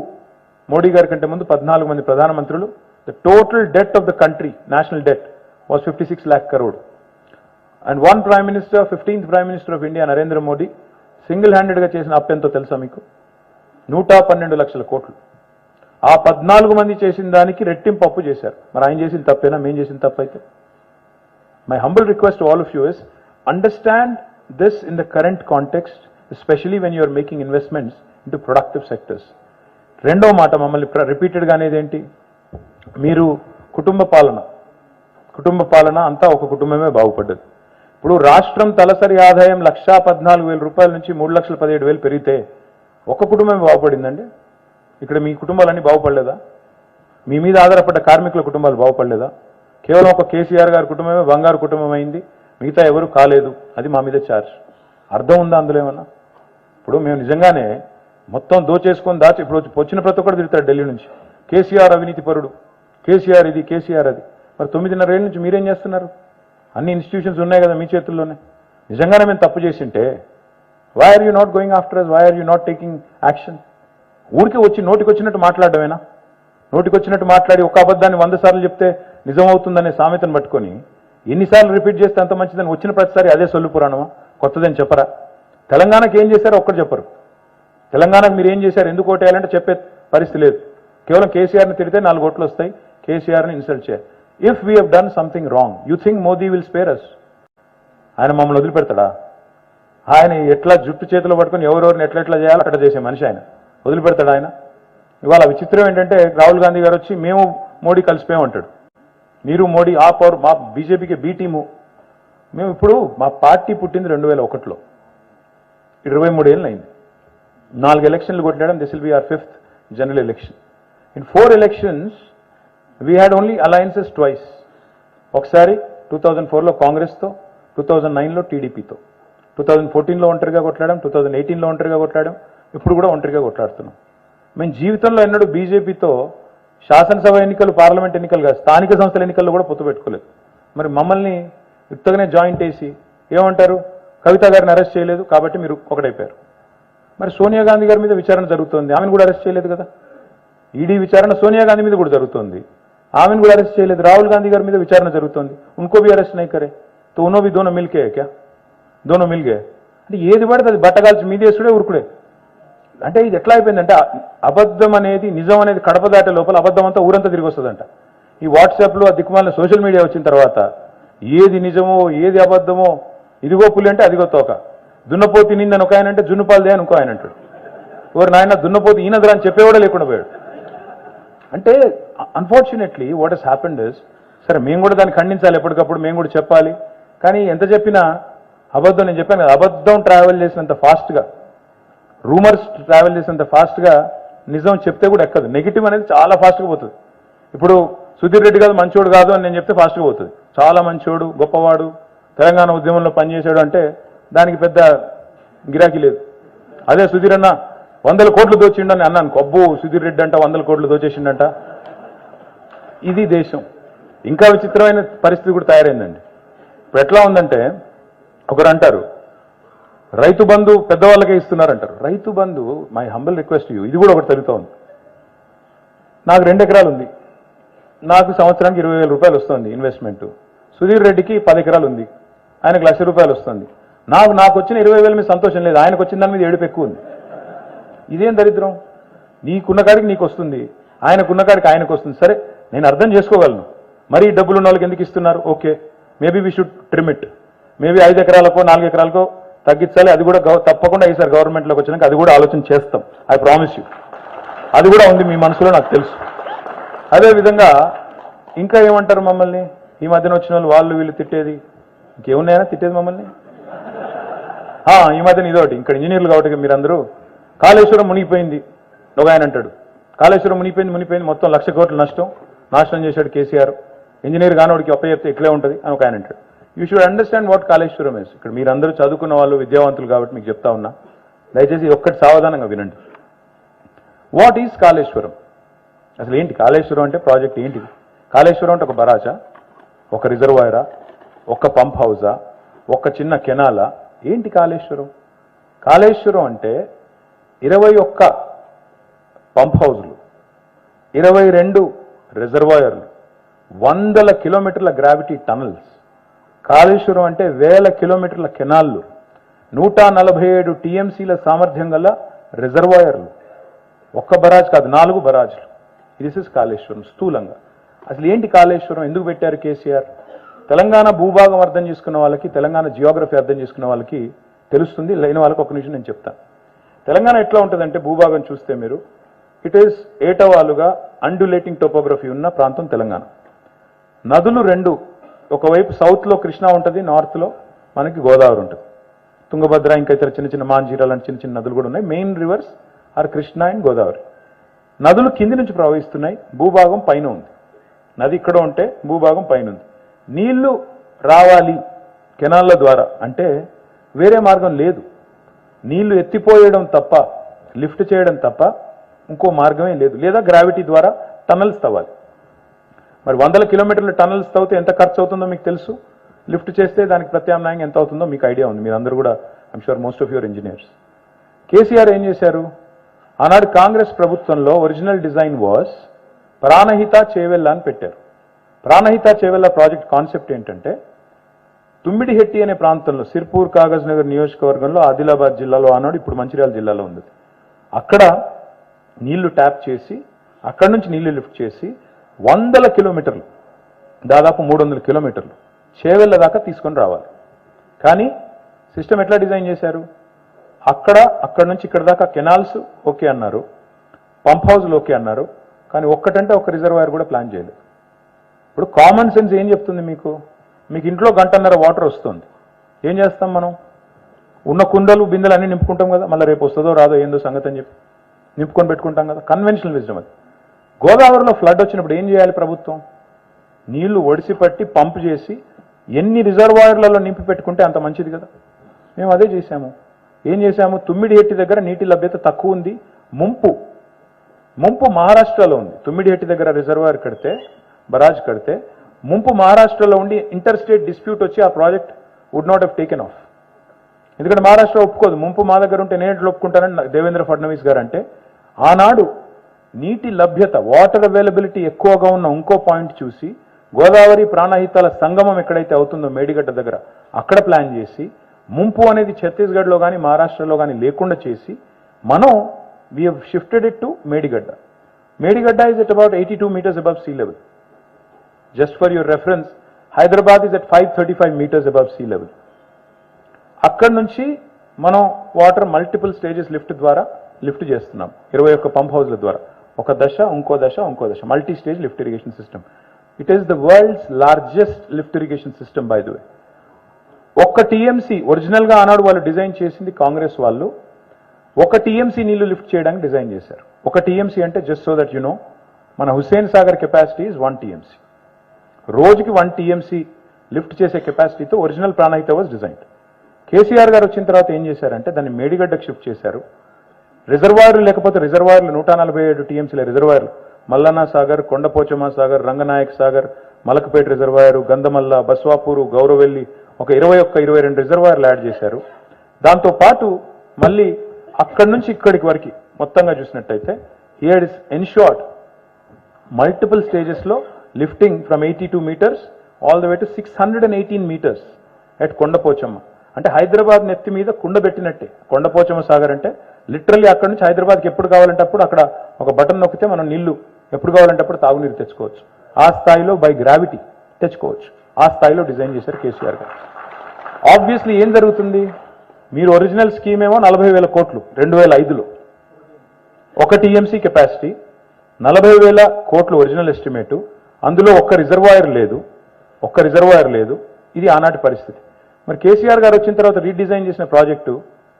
మోడీ గారి కంటే ముందు 14 మంది ప్రధానమంత్రులు. The total debt of the country, national debt, was 56 lakh crore. And one prime minister, 15th prime minister of India Narendra Modi single హ్యాండెడ్గా చేసిన అప్పు ఎంతో తెలుసా మీకు? 112 లక్షల కోట్లు. ఆ 14 మంది చేసిన దానికి రెట్టింపు అప్పు చేశారు. మరి ఆయన చేసిన తప్పేనా? మేము చేసిన తప్పు అయితే? My humble request to all of you is understand this in the current context, especially when you're making investments into productive sectors. రెండో మాట మమ్మల్ని రిపీటెడ్గా అనేది ఏంటి? మీరు కుటుంబ పాలన అంతా ఒక కుటుంబమే బాగుపడ్డది. ఇప్పుడు రాష్ట్రం తలసరి ఆదాయం 1,14,000 రూపాయల నుంచి 3,17,000 పెరిగితే ఒక కుటుంబమే బాగుపడిందండి. ఇక్కడ మీ కుటుంబాలన్నీ బాగుపడలేదా? మీ మీద ఆధారపడ్డ కార్మికుల కుటుంబాలు బాగుపడలేదా? కేవలం ఒక కేసీఆర్ గారి కుటుంబమే బంగారు కుటుంబం అయింది, మిగతా ఎవరు కాలేదు, అది మా మీద ఛార్జ్. అర్థం ఉందా అందులో ఏమన్నా? ఇప్పుడు మేము నిజంగానే మొత్తం దోచేసుకొని ఇప్పుడు వచ్చిన ప్రతి ఒక్కరు తిడతాడు ఢిల్లీ నుంచి, కేసీఆర్ అవినీతి పరుడు, కేసీఆర్ ఇది, కేసీఆర్ అది. మరి 9.5 ఏళ్ళ నుంచి మీరేం చేస్తున్నారు? అన్ని ఇన్స్టిట్యూషన్స్ ఉన్నాయి కదా మీ చేతుల్లోనే. నిజంగానే మేము తప్పు చేసింటే why are you not going after us, why are you not taking action? ఊరికి వచ్చి నోటికి వచ్చినట్టు మాట్లాడమేనా? నోటికి వచ్చినట్టు మాట్లాడి ఒక అబద్ధాన్ని 100 సార్లు చెప్తే నిజమవుతుందనే సామెతను పట్టుకొని ఎన్నిసార్లు రిపీట్ చేస్తే అంత మంచిదని వచ్చిన ప్రతిసారి అదే సొల్లు పురాణమా? కొత్తదని చెప్పరా? తెలంగాణకి ఏం చేశారో ఒక్కరు చెప్పరు. తెలంగాణకు మీరు ఏం చేశారు, ఎందుకు ఓటేయాలంటే చెప్పే పరిస్థితి లేదు. కేవలం కేసీఆర్ని తిడితే 4 ఓట్లు వస్తాయి, కేసీఆర్ని ఇన్సల్ట్ చేయాలి. If we have done something wrong, you think Modi will spare us? ఆయన మమ్మల్ని వదిలిపెడతాడా? ఆయన ఎట్లా జుట్టు చేతిలో పట్టుకొని ఎవరెవరిని ఎట్లా చేయాలో అట్లా చేసే మనిషి ఆయన. వదిలిపెడతాడు ఆయన? ఇవాళ విచిత్రం ఏంటంటే రాహుల్ గాంధీ గారు వచ్చి మేము మోడీ కలిసిపోయామంటాడు. మీరు మోడీ ఆ పవర్, మా బీజేపీకి బీ టీము. మేము ఇప్పుడు మా పార్టీ పుట్టింది 2001లో, 23 ఏళ్ళు అయింది. 4 ఎలక్షన్లు కొట్టాడం. This will be our 5th general election. In 4 elections we had only alliances twice. ఒకసారి 2004లో కాంగ్రెస్తో, 2009లో టీడీపీతో, 2014లో ఒంటరిగా కొట్లాడాం, 2018లో ఒంటరిగా కొట్లాడాం, ఇప్పుడు కూడా ఒంటరిగా కొట్లాడుతున్నాం. మేము జీవితంలో ఎన్నడూ బీజేపీతో శాసనసభ ఎన్నికలు, పార్లమెంట్ ఎన్నికలు కాదు, స్థానిక సంస్థల ఎన్నికల్లో కూడా పొత్తు పెట్టుకోలేదు. మరి మమ్మల్ని ఉత్తగానే జాయింట్ వేసి ఏమంటారు, కవిత గారిని అరెస్ట్ చేయలేదు కాబట్టి మీరు ఒకటైపోయారు. మరి సోనియా గాంధీ గారి మీద విచారణ జరుగుతోంది, ఆమెను కూడా అరెస్ట్ చేయలేదు కదా. ఈడీ విచారణ సోనియా గాంధీ మీద కూడా జరుగుతోంది, ఆమెను కూడా అరెస్ట్ చేయలేదు. రాహుల్ గాంధీ గారి మీద విచారణ జరుగుతోంది, ఉनको भी అరెస్ట్ नहीं करे तो उन्हों भी दोनों मिल के है क्या? दोनों मिल गए. అంటే ఏది పడితే అది బట్టగాల్చి మీదేసుడే ఉరుకుడే. అంటే ఇది ఎట్లా అయిపోయిందంటే అబద్ధం అనేది నిజం అనేది కడప దాటే లోపల అబద్ధం అంతా ఊరంతా తిరిగి వస్తుందంట. ఈ వాట్సాప్లో ఆ దిక్కుమాలిన సోషల్ మీడియా వచ్చిన తర్వాత ఏది నిజమో ఏది అబద్ధమో, ఇదిగో పులి అంటే అదిగో తోక, దున్నపోతి నిందని ఒక ఆయన అంటే జున్నుపాలదే అని ఇంకో ఆయన అంటాడు. ఎవరు నాయన దున్నపోతి ఈయనదరా అని చెప్పేవాడే లేకుండా పోయాడు. అంటే unfortunately what has happened is, సరే మేము కూడా దాన్ని ఖండించాలి, ఎప్పటికప్పుడు మేము కూడా చెప్పాలి. కానీ ఎంత చెప్పినా అబద్ధం, నేను చెప్పాను కదా, అబద్ధం ట్రావెల్ చేసినంత ఫాస్ట్గా, రూమర్స్ ట్రావెల్ చేసినంత ఫాస్ట్గా నిజం చెప్తే కూడా ఎక్కదు. నెగిటివ్ అనేది చాలా ఫాస్ట్గా పోతుంది. ఇప్పుడు సుధీర్ రెడ్డి కాదు మంచోడు కాదు అని నేను చెప్తే ఫాస్ట్గా పోతుంది. చాలా మంచోడు, గొప్పవాడు, తెలంగాణ ఉద్యమంలో పనిచేశాడు అంటే దానికి పెద్ద గిరాకీ లేదు. అదే సుధీర్ అన్న 100 కోట్లు దోచిండని అన్నాను, అబ్బో సుధీర్ రెడ్డి అంట 100 కోట్లు దోచేసిండంట. ఇది దేశం. ఇంకా విచిత్రమైన పరిస్థితి కూడా తయారైందండి. ఇప్పుడు ఎట్లా ఉందంటే ఒకరు అంటారు Rythu Bandhu పెద్దవాళ్ళకే ఇస్తున్నారంటారు. Rythu Bandhu, my humble request you, ఇది కూడా ఒకటి జరుగుతూ ఉంది. నాకు 2 ఎకరాలు ఉంది, నాకు సంవత్సరానికి 20,000 రూపాయలు వస్తుంది ఇన్వెస్ట్మెంట్. సుధీర్ రెడ్డికి 10 ఎకరాలు ఉంది, ఆయనకు 1,00,000 రూపాయలు వస్తుంది. నాకు వచ్చిన 20,000 మీద సంతోషం లేదు, ఆయనకు వచ్చిన దాని మీద ఏడుపు ఎక్కువ ఉంది. ఇదేం దరిద్రం? నీకున్న కాడికి నీకు వస్తుంది, ఆయనకున్న కాడికి ఆయనకు వస్తుంది. సరే నేను అర్థం చేసుకోగలను, మరీ డబ్బులు ఉన్న వాళ్ళకి ఎందుకు ఇస్తున్నారు, okay, maybe we should trim it, maybe 5 ఎకరాలకో 4 ఎకరాలకో తగ్గించాలి. అది కూడా తప్పకుండా ఈసారి గవర్నమెంట్లోకి వచ్చినాక అది కూడా ఆలోచన చేస్తాం, ఐ ప్రామిస్ యూ. అది కూడా ఉంది మీ మనసులో, నాకు తెలుసు. అదేవిధంగా ఇంకా ఏమంటారు మమ్మల్ని, ఈ మధ్యన వచ్చిన వాళ్ళు వీళ్ళు తిట్టేది, ఇంకేమున్నాయనా తిట్టేది మమ్మల్ని? ఈ మధ్యన ఇదోటి, ఇక్కడ ఇంజనీర్లు కాబట్టి మీరందరూ కాళేశ్వరం మునిగిపోయింది ఒక ఆయన అంటాడు. కాళేశ్వరం మునిగిపోయింది మొత్తం 1,00,000 కోట్ల నాశనం చేశాడు కేసీఆర్, ఇంజనీర్ కానోడికి అప్ప చెప్తే ఇట్లే ఉంటుంది అని ఒక ఆయన అంటాడు. You should understand what Kaleshwaram is. ఇక్కడ మీరందరూ చదువుకున్న వాళ్ళు, విద్యావంతులు కాబట్టి మీకు చెప్తా ఉన్నా, దయచేసి ఒక్కటి సావధానంగా వినండి. What is Kaleshwaram? అసలు ఏంటి కాళేశ్వరం అంటే? ప్రాజెక్ట్ ఏంటిది? కాళేశ్వరం అంటే ఒక బరాజా, ఒక రిజర్వాయరా, ఒక పంప్ హౌజా, ఒక చిన్న కెనాలా? ఏంటి కాళేశ్వరం? కాళేశ్వరం అంటే 21 పంప్ హౌజులు, 22 రిజర్వాయర్లు, 100 కిలోమీటర్ల గ్రావిటీ టనల్స్. కాళేశ్వరం అంటే 1000 కిలోమీటర్ల కెనాల్లు, 147 టీఎంసీల సామర్థ్యం గల రిజర్వాయర్లు. ఒక్క బరాజ్ కాదు, 4 బరాజ్లు. దిస్ ఇస్ కాళేశ్వరం స్థూలంగా. అసలు ఏంటి కాళేశ్వరం? ఎందుకు పెట్టారు కేసీఆర్? తెలంగాణ భూభాగం అర్థం చేసుకున్న వాళ్ళకి, తెలంగాణ జియోగ్రఫీ అర్థం చేసుకున్న వాళ్ళకి తెలుస్తుంది, లేని వాళ్ళకి ఒక నిమిషం నేను చెప్తాను. తెలంగాణ ఎట్లా ఉంటుందంటే భూభాగం చూస్తే మీరు, ఇట్ ఈస్ ఏటవాలుగా అండులేటింగ్ టోపోగ్రఫీ ఉన్న ప్రాంతం తెలంగాణ. నదులు 2, ఒకవైపు సౌత్లో కృష్ణా ఉంటుంది, నార్త్లో మనకి గోదావరి ఉంటుంది, తుంగభద్ర, ఇంకా ఇతర చిన్న చిన్న మాంజీరా లాంటి చిన్న చిన్న నదులు కూడా ఉన్నాయి. Main rivers are Krishna and Godavari. నదులు కింది నుంచి ప్రవహిస్తున్నాయి, భూభాగం పైన ఉంది. నది ఇక్కడ ఉంటే భూభాగం పైన ఉంది. నీళ్లు రావాలి కెనాల్ల ద్వారా అంటే వేరే మార్గం లేదు. నీళ్లు ఎత్తిపోయడం తప్ప, లిఫ్ట్ చేయడం తప్ప ఇంకో మార్గమే లేదు. లేదా గ్రావిటీ ద్వారా టనల్స్ తవ్వాలి. మరి 100 కిలోమీటర్ల టనల్స్ తవ్వితే ఎంత ఖర్చు అవుతుందో మీకు తెలుసు. లిఫ్ట్ చేస్తే దానికి ప్రత్యామ్నాయంగా ఎంత అవుతుందో మీకు ఐడియా ఉంది. మీరందరూ కూడా I'm sure most of your engineers. KCR ఏం చేశారు? ఆనాడు కాంగ్రెస్ ప్రభుత్వంలో original design was Pranahita Chevella అని పెట్టారు. ప్రాణహిత చేవెళ్ళ ప్రాజెక్ట్ కాన్సెప్ట్ ఏంటంటే తుమ్మిడిహెట్టి అనే ప్రాంతంలో సిర్పూర్ కాగజ్ నగర్ నియోజకవర్గంలో ఆదిలాబాద్ జిల్లాలో ఆనాడు ఇప్పుడు మంచిర్యాల జిల్లాలో ఉంది. అక్కడ నీళ్లు ట్యాప్ చేసి అక్కడి నుంచి నీళ్లు లిఫ్ట్ చేసి 100 కిలోమీటర్లు, దాదాపు 300 కిలోమీటర్లు చేవెళ్ళ దాకా తీసుకొని రావాలి. కానీ సిస్టమ్ ఎట్లా డిజైన్ చేశారు? అక్కడి నుంచి ఇక్కడ దాకా కెనాల్స్ ఓకే అన్నారు, పంప్ హౌస్లు ఓకే అన్నారు, కానీ ఒక్కటంటే ఒక రిజర్వాయర్ కూడా ప్లాన్ చేయలేదు. ఇప్పుడు కామన్ సెన్స్ ఏం చెప్తుంది మీకు? మీకు ఇంట్లో గంటన్నర వాటర్ వస్తుంది, ఏం చేస్తాం మనం? ఉన్న కుండలు బిందెలు అన్నీ నింపుకుంటాం కదా, మళ్ళీ రేపు వస్తుందో రాదో ఏందో సంగతి అని చెప్పి నింపుకొని పెట్టుకుంటాం కదా, కన్వెన్షనల్ విజ్డమ్ అది. గోదావరిలో ఫ్లడ్ వచ్చినప్పుడు ఏం చేయాలి ప్రభుత్వం? నీళ్లు ఒడిసి పట్టి పంప్ చేసి ఎన్ని రిజర్వాయర్లలో నింపి పెట్టుకుంటే అంత మంచిది కదా. మేము అదే చేశాము. ఏం చేశాము? తుమ్మిడిహెట్టి దగ్గర నీటి లభ్యత తక్కువ ఉంది, ముంపు మహారాష్ట్రలో ఉంది. తుమ్మిడిహెట్టి దగ్గర రిజర్వాయర్ కడితే, బరాజ్ కడితే ముంపు మహారాష్ట్రలో ఉండి ఇంటర్ స్టేట్ డిస్ప్యూట్ వచ్చి ఆ project would not have taken off. ఎందుకంటే మహారాష్ట్ర ఒప్పుకోదు, ముంపు మా దగ్గర ఉంటే నేను ఎట్లా ఒప్పుకుంటానని దేవేంద్ర ఫడ్నవీస్ గారు అంటే, ఆనాడు నీటి లభ్యత, వాటర్ అవైలబిలిటీ ఎక్కువగా ఉన్న ఇంకో పాయింట్ చూసి గోదావరి ప్రాణహితాల సంగమం ఎక్కడైతే అవుతుందో మేడిగడ్డ దగ్గర అక్కడ ప్లాన్ చేసి ముంపు అనేది ఛత్తీస్గఢ్లో కానీ మహారాష్ట్రలో కానీ లేకుండా చేసి మనం we have shifted it to Medigadda. Medigadda is at about 82 meters above sea level. Just for your reference, Hyderabad is at 535 meters above sea level. అక్కడి నుంచి మనం వాటర్ మల్టిపుల్ స్టేజెస్ లిఫ్ట్ ద్వారా లిఫ్ట్ చేస్తున్నాం. 21 పంప్ హౌస్ల ద్వారా, ఒక దశ ఇంకో దశ multi stage lift irrigation system. It is the world's largest lift irrigation system by the way. ఒక్క టీఎంసీ ఒరిజినల్ గా ఆనాడు వాళ్ళు డిజైన్ చేసింది కాంగ్రెస్ వాళ్ళు, ఒక టీఎంసీ నీళ్లు లిఫ్ట్ చేయడానికి డిజైన్ చేశారు. ఒక టీఎంసీ అంటే just so that you know, మన Hussain Sagar capacity is 1 TMC. రోజుకి 1 టీఎంసీ లిఫ్ట్ చేసే కెపాసిటీతో ఒరిజినల్ ప్రాణహిత వాజ్ డిజైన్. కేసీఆర్ గారు వచ్చిన తర్వాత ఏం చేశారంటే దాన్ని మేడిగడ్డకు షిఫ్ట్ చేశారు. రిజర్వాయర్లు లేకపోతే రిజర్వాయర్లు 147 టీఎంసీల రిజర్వాయర్లు, మల్లన్న సాగర్, కొండపోచమ్మ సాగర్, రంగనాయక్ సాగర్, మలకపేట రిజర్వాయరు, గంధమల్ల, బస్వాపూరు, గౌరవెల్లి, ఒక 21-22 రిజర్వాయర్లు యాడ్ చేశారు. దాంతోపాటు మళ్ళీ అక్కడి నుంచి ఇక్కడికి వరకు మొత్తంగా చూసినట్టయితే హియర్ ఇస్ ఎన్షూర్డ్ మల్టిపుల్ స్టేజెస్లో lifting from 82 meters all the way to 618 meters ఎట్ కొండపోచమ్మ. అంటే హైదరాబాద్ నెత్తి మీద కుండ పెట్టినట్టే కొండపోచమ్మ సాగర్ అంటే. లిటరల్లీ అక్కడ నుంచి హైదరాబాద్కి ఎప్పుడు కావాలంటే అప్పుడు అక్కడ ఒక బటన్ నొక్కితే మనం నీళ్లు ఎప్పుడు కావాలంటే అప్పుడు తాగునీరు తెచ్చుకోవచ్చు. ఆ స్థాయిలో బై గ్రావిటీ తెచ్చుకోవచ్చు. ఆ స్థాయిలో డిజైన్ చేశారు కేసీఆర్ గారు. ఆబ్వియస్లీ ఏం జరుగుతుంది? మీరు ఒరిజినల్ స్కీమ్ ఏమో 40,000 కోట్లు 2005లో, ఒక టీఎంసీ కెపాసిటీ, 40,000 కోట్లు ఒరిజినల్ ఎస్టిమేటు, అందులో ఒక్క రిజర్వాయర్ లేదు. ఇది ఆనాటి పరిస్థితి. మరి కేసీఆర్ గారు వచ్చిన తర్వాత రీడిజైన్ చేసిన ప్రాజెక్టు,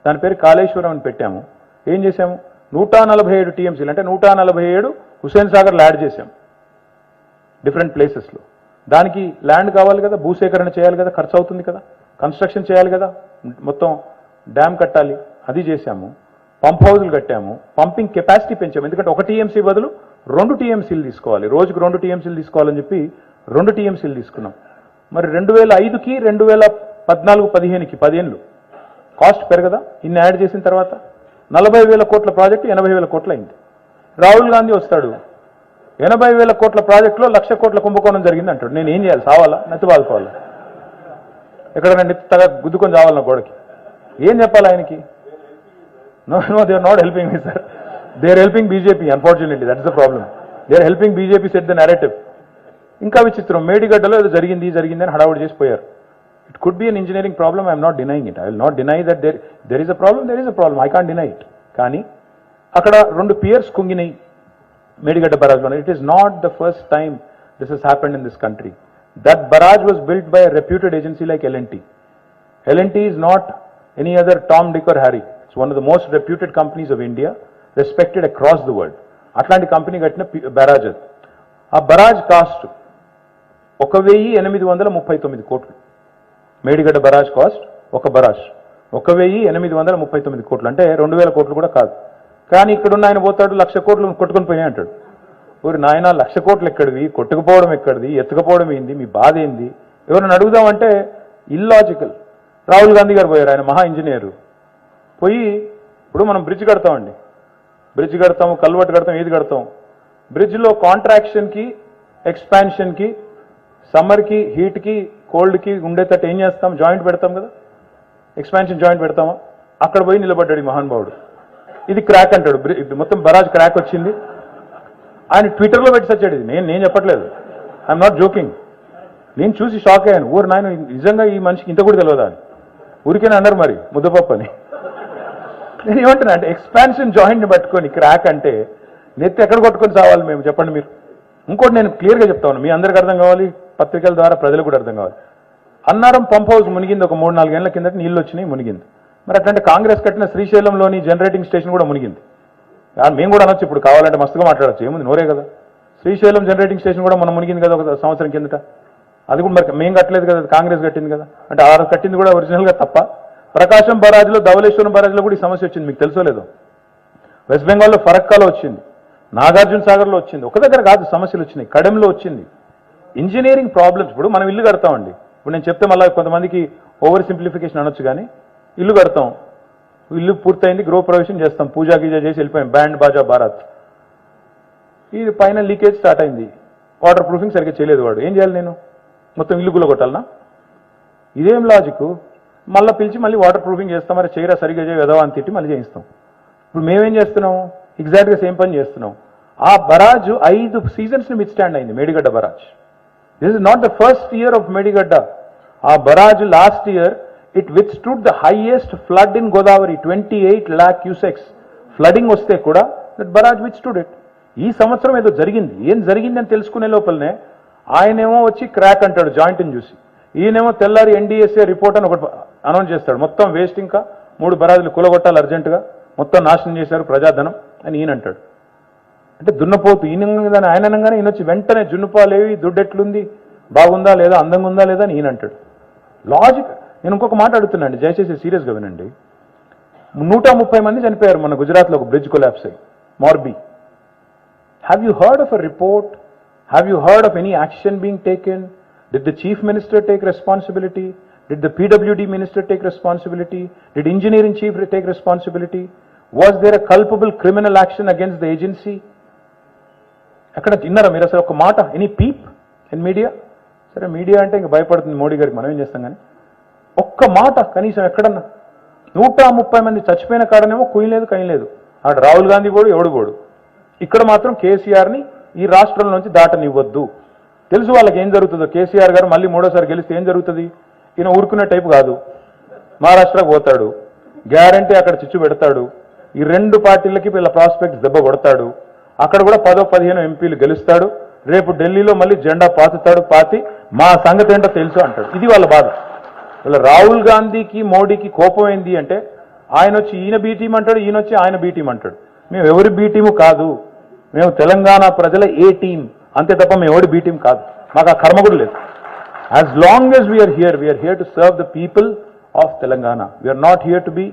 దాని పేరు కాళేశ్వరం అని పెట్టాము. ఏం చేశాము? 147 టీఎంసీలు అంటే 147 హుస్సేన్ సాగర్లు యాడ్ చేశాం డిఫరెంట్ ప్లేసెస్లో. దానికి ల్యాండ్ కావాలి కదా, భూసేకరణ చేయాలి కదా, ఖర్చు అవుతుంది కదా, కన్స్ట్రక్షన్ చేయాలి కదా, మొత్తం డ్యామ్ కట్టాలి, అది చేశాము. పంప్ హౌజులు కట్టాము, పంపింగ్ కెపాసిటీ పెంచాము. ఎందుకంటే ఒక టీఎంసీ బదులు 2 టీఎంసీలు తీసుకోవాలి, రోజుకు 2 టీఎంసీలు తీసుకోవాలని చెప్పి 2 టీఎంసీలు తీసుకున్నాం. మరి 2005కి 2014-15కి 10 ఏళ్ళు కాస్ట్ పెరగదా? ఇన్ని యాడ్ చేసిన తర్వాత 40,000 కోట్ల ప్రాజెక్టు 80,000 కోట్లు అయింది. రాహుల్ గాంధీ వస్తాడు, 80,000 కోట్ల ప్రాజెక్టులో 1,00,000 కోట్ల కుంభకోణం జరిగింది అంటాడు. నేను ఏం చేయాలి? సావాలా? నెత్తి బాదుకోవాలా? ఎక్కడైనా నెత్తి తగ గుద్దుకొని చావాలన్న గోడకి? ఏం చెప్పాలి ఆయనకి? No they are not helping me sir, they are helping BJP. Unfortunately that is the problem. They are helping BJP set the narrative. ఇంకా విచిత్రం, మేడిగడ్డలో ఏదో జరిగింది అని హడావుడి చేసిపోయారు. It could be an engineering problem. I am not denying it. I will not deny that there is a problem. There is a problem. I can't deny it. కానీ అక్కడ 2 piers కుంగినాయి Medigadda barrage. It is not the first time this has happened in this country. That barrage was built by a reputed agency like L&T. L&T is not any other Tom, Dick or Harry. It's one of the most reputed companies of India, respected across the world. అట్లాంటి కంపెనీ కట్టిన barrage. ఆ barrage కాస్ట్ 1839 కోట్లు మేడిగడ్డ బరాజ్ కాస్ట్. ఒక బరాజ్ 1839 కోట్లు, అంటే 2000 కోట్లు కూడా కాదు. కానీ ఇక్కడున్న ఆయన పోతాడు 1,00,000 కోట్లు కొట్టుకొని పోయినాయి అంటాడు. ఊరి నాయన 1,00,000 కోట్లు ఎక్కడివి, కొట్టుకుపోవడం ఎక్కడిది, ఎత్తుకుపోవడం ఏంది, మీ బాధ ఏంది, ఎవరైనా అడుగుదామంటే ఇల్లాజికల్. రాహుల్ గాంధీ గారు పోయారు, ఆయన మహా ఇంజనీరు. పోయి ఇప్పుడు మనం బ్రిడ్జ్ కడతామండి, బ్రిడ్జ్ కడతాము, కల్వర్ట్ కడతాం, ఏది కడతాం. బ్రిడ్జ్లో కాంట్రాక్షన్కి ఎక్స్పాన్షన్కి సమ్మర్కి హీట్కి కోల్డ్కి ఉండేటట్టు ఏం చేస్తాం, జాయింట్ పెడతాం కదా, ఎక్స్పాన్షన్ జాయింట్ పెడతామా. అక్కడ పోయి నిలబడ్డాడు ఈ మహానుభావుడు. ఇది క్రాక్ అంటాడు, మొత్తం బరాజ్ క్రాక్ వచ్చింది. ఆయన ట్విట్టర్లో పెట్టి సచ్చాడు. ఇది నేను చెప్పట్లేదు, ఐఎమ్ నాట్ జోకింగ్. నేను చూసి షాక్ అయ్యాను. ఊరు నాయన నిజంగా ఈ మనిషికి ఇంత కూడా తెలియదా అని. ఊరికేనే అన్నారు మరి ముద్దపప్పు అని. నేను ఏమంటున్నా అంటే ఎక్స్పాన్షన్ జాయింట్ని పట్టుకొని క్రాక్ అంటే నెత్తి ఎక్కడ కొట్టుకొని సావాలి మేము, చెప్పండి మీరు. ఇంకోటి నేను క్లియర్గా చెప్తా ఉన్నాను, మీ అందరికీ అర్థం కావాలి, పత్రికల ద్వారా ప్రజలకు కూడా అర్థం కావాలి. అన్నారం పంప్ హౌస్ మునిగింది, ఒక 3-4 ఏళ్ల కిందట నీళ్ళు వచ్చినాయి, మునిగింది. మరి అట్లాంటి కాంగ్రెస్ కట్టిన శ్రీశైలంలోని జనరేటింగ్ స్టేషన్ కూడా మునిగింది. మేము కూడా అనొచ్చు, ఇప్పుడు కావాలంటే మస్తుగా మాట్లాడచ్చు, ఏముంది నోరే కదా. శ్రీశైలం జనరేటింగ్ స్టేషన్ కూడా మనం మునిగింది కదా ఒక సంవత్సరం కిందట. అది కూడా మరి మేము కట్టలేదు కదా, కాంగ్రెస్ కట్టింది కదా. అంటే ఆ కట్టింది కూడా ఒరిజినల్గా తప్ప. ప్రకాశం బరాజ్లో, ధవళేశ్వరం బరాజ్లో కూడా ఈ సమస్య వచ్చింది, మీకు తెలుసో లేదో. వెస్ట్ బెంగాల్లో ఫరక్కాలో వచ్చింది, నాగార్జున సాగర్లో వచ్చింది. ఒక దగ్గర కాదు సమస్యలు వచ్చినాయి, కడెంలో వచ్చింది. Engineering problems. ఇప్పుడు మనం ఇల్లు కడతామండి, ఇప్పుడు నేను చెప్తే మళ్ళీ కొంతమందికి ఓవర్ సింప్లిఫికేషన్ అనొచ్చు, కానీ ఇల్లు కడతాం, ఇల్లు పూర్తయింది, గృహ ప్రవేశం చేస్తాం, పూజా గీజా చేసి వెళ్ళిపోయాం, బ్యాండ్ బాజా భారత్. ఇది పైన లీకేజ్ స్టార్ట్ అయింది, వాటర్ ప్రూఫింగ్ సరిగ్గా చేయలేదు వాడు. ఏం చేయాలి నేను, మొత్తం ఇల్లు గుల్లగొట్టాలనా? ఇదేం లాజిక్? మళ్ళీ పిలిచి మళ్ళీ వాటర్ ప్రూఫింగ్ చేస్తాం, మరి చేయరా సరిగ్గా చేయ వెదవా అని తిట్టి మళ్ళీ చేయిస్తాం. ఇప్పుడు మేమేం చేస్తున్నాం, ఎగ్జాక్ట్గా సేమ్ పని చేస్తున్నాం. ఆ బరాజ్ 5 సీజన్స్ని మిడ్ స్టాండ్ అయింది, Medigadda barrage. This is not the first year of Medigadda. ఆ barrage last year it withstood the highest flood in Godavari, 28 lakh cusecs flooding వస్తే కూడా దట్ బరాజ్ విత్స్టూడ్ ఇట్. ఈ సంవత్సరం ఏదో జరిగింది, ఏం జరిగింది అని తెలుసుకునే లోపలనే ఆయనేమో వచ్చి క్రాక్ అంటాడు జాయింట్ని చూసి, ఈయనేమో తెల్లారి ఎన్డీఎస్ఏ రిపోర్ట్ అని ఒకటి అనౌన్స్ చేస్తాడు, మొత్తం వేస్ట్, ఇంకా 3 బరాజులు కూలగొట్టాలి అర్జెంటుగా, మొత్తం నాశనం చేశారు ప్రజాధనం అని ఈయన అంటాడు. అంటే దున్నపోతు ఈయన ఆయన అనగానే ఈయన వచ్చి వెంటనే జున్నుపాలేవి, దుడ్డెట్లుంది, బాగుందా లేదా, అందంగా ఉందా లేదా అని ఈయన అంటాడు. లాజిక్. నేను ఇంకొక మాట అడుగుతున్నాండి, దయచేసి సీరియస్గా వినండి. 130 మంది చనిపోయారు మన గుజరాత్లో ఒక బ్రిడ్జ్ కొలాప్స్ అయ్యి, Morbi. Have you heard of a report? Have you heard of any action being taken? Did the chief minister take responsibility? Did the PWD minister take responsibility? Did engineering chief take responsibility? Was there a culpable criminal action against the agency? ఎక్కడ తిన్నారా మీరు అసలు ఒక మాట? Any peep in media? సరే మీడియా అంటే ఇంకా భయపడుతుంది మోడీ గారికి, మనం ఏం చేస్తాం. కానీ ఒక్క మాట కనీసం ఎక్కడన్నా. 130 మంది చచ్చిపోయిన కాడనేమో కుయ్యలేదు కయ్యలేదు. ఆడ రాహుల్ గాంధీ పోడు, ఎవడు పోడు. ఇక్కడ మాత్రం కేసీఆర్ని ఈ రాష్ట్రం నుంచి దాటనివ్వద్దు. తెలుసు వాళ్ళకి ఏం జరుగుతుందో. కేసీఆర్ గారు మళ్ళీ 3వ సారి గెలిస్తే ఏం జరుగుతుంది? ఈయన ఊరుకునే టైపు కాదు, మహారాష్ట్రకు పోతాడు, గ్యారంటీ అక్కడ చిచ్చు పెడతాడు, ఈ 2 పార్టీలకి వీళ్ళ ప్రాస్పెక్ట్స్ దెబ్బ కొడతాడు, అక్కడ కూడా 10-15 ఎంపీలు గెలుస్తాడు, రేపు ఢిల్లీలో మళ్ళీ జెండా పాతుతాడు, పాతి మా సంగతి ఏంటో తెలుసు అంటాడు. ఇది వాళ్ళ బాధ. వీళ్ళ రాహుల్ గాంధీకి మోడీకి కోపం ఏంది అంటే, ఆయన వచ్చి ఈయన బీ టీం అంటాడు, ఈయన వచ్చి ఆయన బీ టీం అంటాడు. మేము ఎవరి బీ టీము కాదు, మేము తెలంగాణ ప్రజల ఏ టీం అంతే తప్ప మేము ఎవరి బీ టీం కాదు, మాకు ఆ కర్మ కూడా లేదు. As long as we're here to serve the people of Telangana. We're not here to be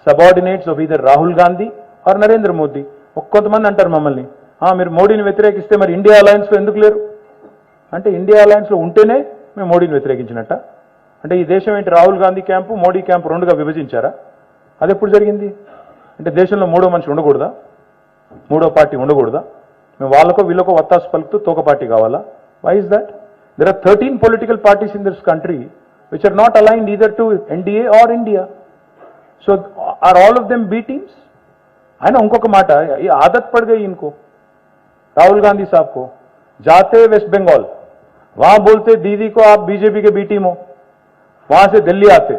subordinates of either Rahul Gandhi or Narendra Modi. కొంతమంది అంటారు మమ్మల్ని, మీరు మోడీని వ్యతిరేకిస్తే మరి ఇండియా అలయన్స్లో ఎందుకు లేరు అంటే, ఇండియా అలయన్స్లో ఉంటేనే మేము మోడీని వ్యతిరేకించినట్ట. అంటే ఈ దేశం ఏంటి, రాహుల్ గాంధీ క్యాంపు మోడీ క్యాంపు 2గా విభజించారా? అది ఎప్పుడు జరిగింది? అంటే దేశంలో 3వ మనిషి ఉండకూడదా, 3వ పార్టీ ఉండకూడదా? మేము వాళ్ళకో వీళ్ళకో వత్తాసు పలుకుతూ తోక పార్టీ కావాలా? Why is that? There are 13 political parties in this country which are not aligned either to NDA or India. So are all of them B teams? ఆయన ఇంకొక మాట, ये आदत पड़ गई इनको, राहुल गांधी साहब को, जाते वेस्ट बंगाल वहां बोलते दीदी को आप बीजेपी के बी टीम हो, वहां से दिल्ली आते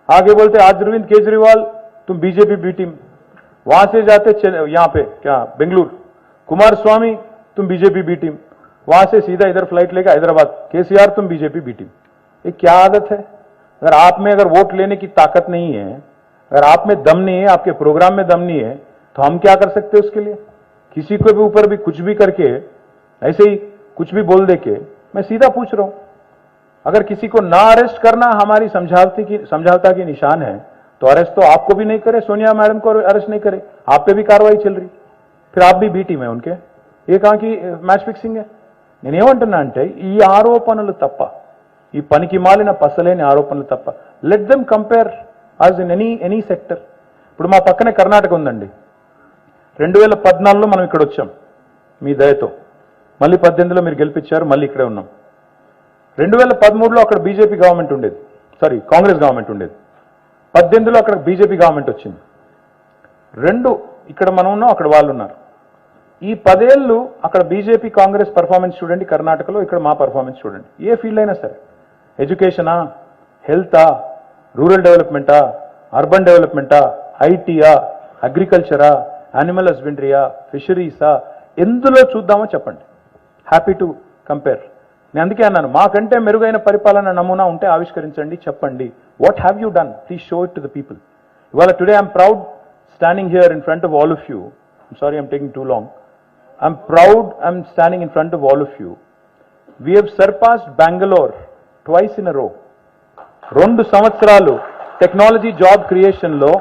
आगे बोलते अरविंद केजरीवाल तुम बीजेपी बी टीम, वहां से जाते यहाँ पे क्या बेंगलुरु कुमार स्वामी तुम बीजेपी बी टीम, वहां से सीधा इधर फ्लाइट लेकर हैदराबाद केसीआर तुम बीजेपी बी टीम. ये क्या आदत है? अगर आप में अगर वोट लेने की ताकत नहीं है, अगर आप में दम नहीं है, आपके प्रोग्राम में दम नहीं है, तो हम क्या कर सकते हैं उसके लिए? किसी के भी ऊपर भी कुछ भी करके ऐसे ही कुछ भी बोल दे के मैं सीधा पूछ रहा हूं, अगर किसी को ना अरेस्ट करना हमारी समझौता की निशान है, तो अरेस्ट तो आपको भी नहीं करे, सोनिया मैडम को अरेस्ट नहीं करे, आप पे भी कार्रवाई चल रही, फिर आप भी बी टीम है उनके, ये कहां की मैच फिक्सिंग है? నేనేమంటున్నా అంటే ఈ ఆరోపణలు తప్ప, ఈ పనికి మాలిన పసలేని ఆరోపణలు తప్ప, let them compare as in any sector. ఇప్పుడు మా పక్కనే కర్ణాటక ఉందండి. 2014లో మనం ఇక్కడ వచ్చాం మీ దయతో, మళ్ళీ 18లో మీరు గెలిపించారు, మళ్ళీ ఇక్కడే ఉన్నాం. 2013లో అక్కడ బీజేపీ గవర్నమెంట్ ఉండేది, సారీ కాంగ్రెస్ గవర్నమెంట్ ఉండేది. 18లో అక్కడ బీజేపీ గవర్నమెంట్ వచ్చింది. రెండు ఇక్కడ మనం ఉన్నాం, అక్కడ వాళ్ళు ఉన్నారు. ఈ 10 ఏళ్ళు అక్కడ బీజేపీ కాంగ్రెస్ పర్ఫార్మెన్స్ చూడండి కర్ణాటకలో, ఇక్కడ మా పర్ఫార్మెన్స్ చూడండి. ఏ ఫీల్డ్ అయినా సరే, ఎడ్యుకేషనా, హెల్తా, రూరల్ డెవలప్మెంటా, అర్బన్ డెవలప్మెంటా, ఐటీయా, అగ్రికల్చరా, యానిమల్ హస్బెండరీయా, ఫిషరీసా, ఎందులో చూద్దామో చెప్పండి. Happy to compare. నేను అందుకే అన్నాను, మాకంటే మెరుగైన పరిపాలన నమూనా ఉంటే ఆవిష్కరించండి, చెప్పండి. What have you done? Please show it to the people. ఇవాళ today I'm proud standing here in front of all of you. I'm sorry I'm taking too long. I'm proud I'm standing in front of all of you. We have surpassed Bangalore twice in a row. 2 సంవత్సరాలు టెక్నాలజీ జాబ్ క్రియేషన్ లో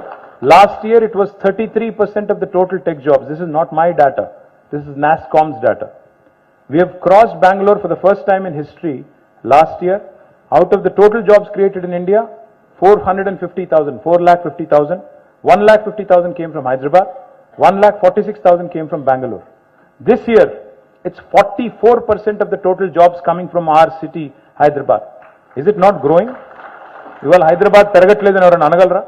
last year it was 33% of the total tech jobs. This is not my data. This is NASSCOM's data. We have crossed Bangalore for the first time in history last year. Out of the total jobs created in India, 450,000, 4,50,000, 1,50,000 came from Hyderabad. 1,46,000 came from Bangalore. This year, it's 44% of the total jobs coming from our city, Hyderabad. Is it not growing? ఇవాళ హైదరాబాద్ పెరగట్లేదని ఎవరైనా అనగలరా?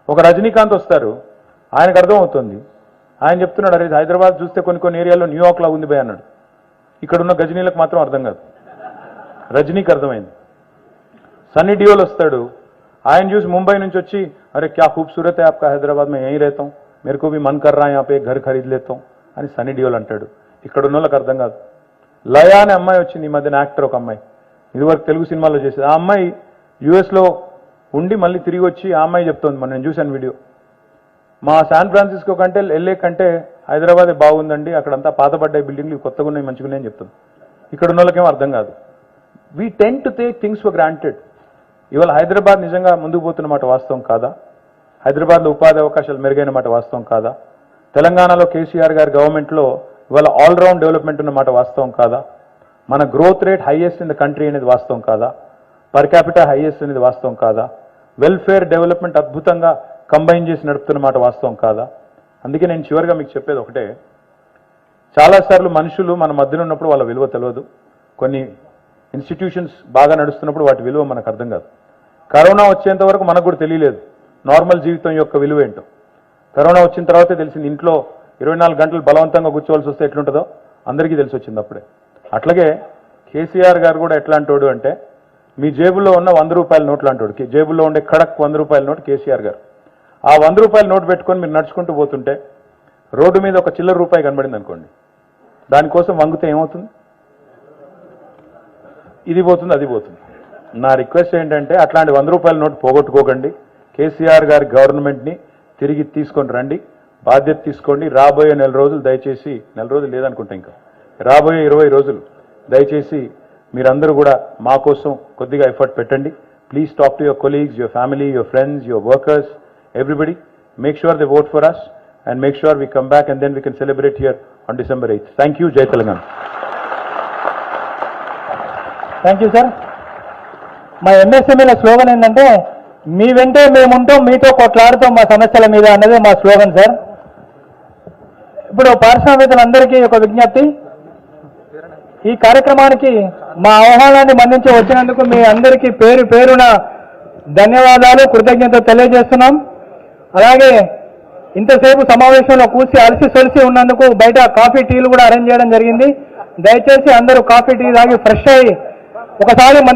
ఒక రజనీకాంత్ వస్తారు, ఆయనకు అర్థం అవుతుంది, ఆయన చెప్తున్నాడు, అరే హైదరాబాద్ చూస్తే కొన్ని ఏరియాలో న్యూయార్క్ లా ఉంది భయ అన్నాడు. ఇక్కడున్న గజనీలకు మాత్రం అర్థం కాదు, రజనీకి అర్థమైంది. సన్నీ డియోల్ వస్తాడు, ఆయన చూసి ముంబై నుంచి వచ్చి, అరే క్యా ఖూబ్సూరత్ హై ఆప్కా హైదరాబాద్ మే యहीं रहता हूं, मेरे को भी मन कर रहा है यहाँ पे घर खरीद लेता हूं అని సన్నీ డియోల్ అంటాడు. ఇక్కడ ఉన్న వాళ్ళకి అర్థం కాదు. లయా అనే అమ్మాయి వచ్చింది ఈ మధ్యన, యాక్టర్ ఒక అమ్మాయి, ఇదివరకు తెలుగు సినిమాలో చేసేది. ఆ అమ్మాయి యుఎస్లో ఉండి మళ్ళీ తిరిగి వచ్చి ఆ అమ్మాయి చెప్తోంది, మనం నేను చూశాను వీడియో, మా శాన్ ఫ్రాన్సిస్కో కంటే ఎల్ఏ కంటే హైదరాబాదే బాగుందండి, అక్కడంతా పాతబడ్డాయి బిల్డింగ్లు, కొత్తగా ఉన్నాయి, మంచిగా ఉన్నాయని చెప్తుంది. ఇక్కడ ఉన్న వాళ్ళకేమో అర్థం కాదు. We tend to take things for granted. ఇవాళ హైదరాబాద్ నిజంగా ముందుకు పోతున్న మాట వాస్తవం కాదా? హైదరాబాద్లో ఉపాధి అవకాశాలు మెరుగైన మాట వాస్తవం కాదా? తెలంగాణలో కేసీఆర్ గారి గవర్నమెంట్లో ఇవాళ ఆల్రౌండ్ డెవలప్మెంట్ ఉన్న మాట వాస్తవం కాదా? మన growth rate highest in the country అనేది వాస్తవం కాదా? పర్ క్యాపిటల్ హైయెస్ట్ అనేది వాస్తవం కాదా? వెల్ఫేర్ డెవలప్మెంట్ అద్భుతంగా కంబైన్ చేసి నడుపుతున్న మాట వాస్తవం కాదా? అందుకే నేను చివరిగా మీకు చెప్పేది ఒకటే, చాలాసార్లు మనుషులు మన మధ్యలో ఉన్నప్పుడు వాళ్ళ విలువ తెలియదు, కొన్ని ఇన్స్టిట్యూషన్స్ బాగా నడుస్తున్నప్పుడు వాటి విలువ మనకు అర్థం కాదు. కరోనా వచ్చేంత వరకు మనకు కూడా తెలియలేదు నార్మల్ జీవితం యొక్క విలువ ఏంటో. కరోనా వచ్చిన తర్వాతే తెలిసింది, ఇంట్లో 24 గంటలు బలవంతంగా కూర్చోవలసి వస్తే ఎట్లుంటుందో అందరికీ తెలిసి వచ్చింది అప్పుడే. అట్లాగే కేసీఆర్ గారు కూడా ఎట్లా అంటాడు అంటే, మీ జేబులో ఉన్న 100 రూపాయల నోట్లు అంటాడు, జేబులో ఉండే ఖడక్ 100 రూపాయల నోట్ కేసీఆర్ గారు. ఆ 100 రూపాయల నోట్ పెట్టుకొని మీరు నడుచుకుంటూ పోతుంటే రోడ్డు మీద ఒక చిల్లర రూపాయి కనబడింది అనుకోండి, దానికోసం వంగితే ఏమవుతుంది? ఇది పోతుంది, అది పోతుంది. నా రిక్వెస్ట్ ఏంటంటే, అట్లాంటి 100 రూపాయల నోట్ పోగొట్టుకోకండి. కేసీఆర్ గారి గవర్నమెంట్ని తిరిగి తీసుకొని రండి, బాధ్యత తీసుకోండి. రాబోయే 4 రోజులు దయచేసి, 4 రోజులు లేదనుకుంటా, ఇంకా రాబోయే 20 రోజులు దయచేసి మీరందరూ కూడా మా కోసం కొద్దిగా ఎఫర్ట్ పెట్టండి. Please talk to your colleagues, your family, your friends, your workers, everybody. Make sure they vote for us and make sure we come back and then we can celebrate here on December 8th. Thank you. Jai Telangana. Thank you sir. మా ఎంఎస్ఎంఈల స్లోగన్ ఏంటంటే, మీ వెంటే మేముంటాం, మీతో కొట్లాడుతాం మా సమస్యల మీద అన్నదే మా స్లోగన్ సార్. ఇప్పుడు పారిశ్రామికులందరికీ ఒక విజ్ఞప్తి, ఈ కార్యక్రమానికి మా ఆహ్వానాన్ని మన్నించి వచ్చినందుకు మీ అందరికీ పేరు పేరున ధన్యవాదాలు, కృతజ్ఞతలు తెలియజేస్తున్నాం. అలాగే ఇంతసేపు సమావేశంలో కూర్చి అలసి సొలిసి ఉన్నందుకు బయట కాఫీ టీలు కూడా అరేంజ్ చేయడం జరిగింది. దయచేసి అందరూ కాఫీ టీ తాగి ఫ్రెష్ అయ్యి ఒకసారి మంత్రి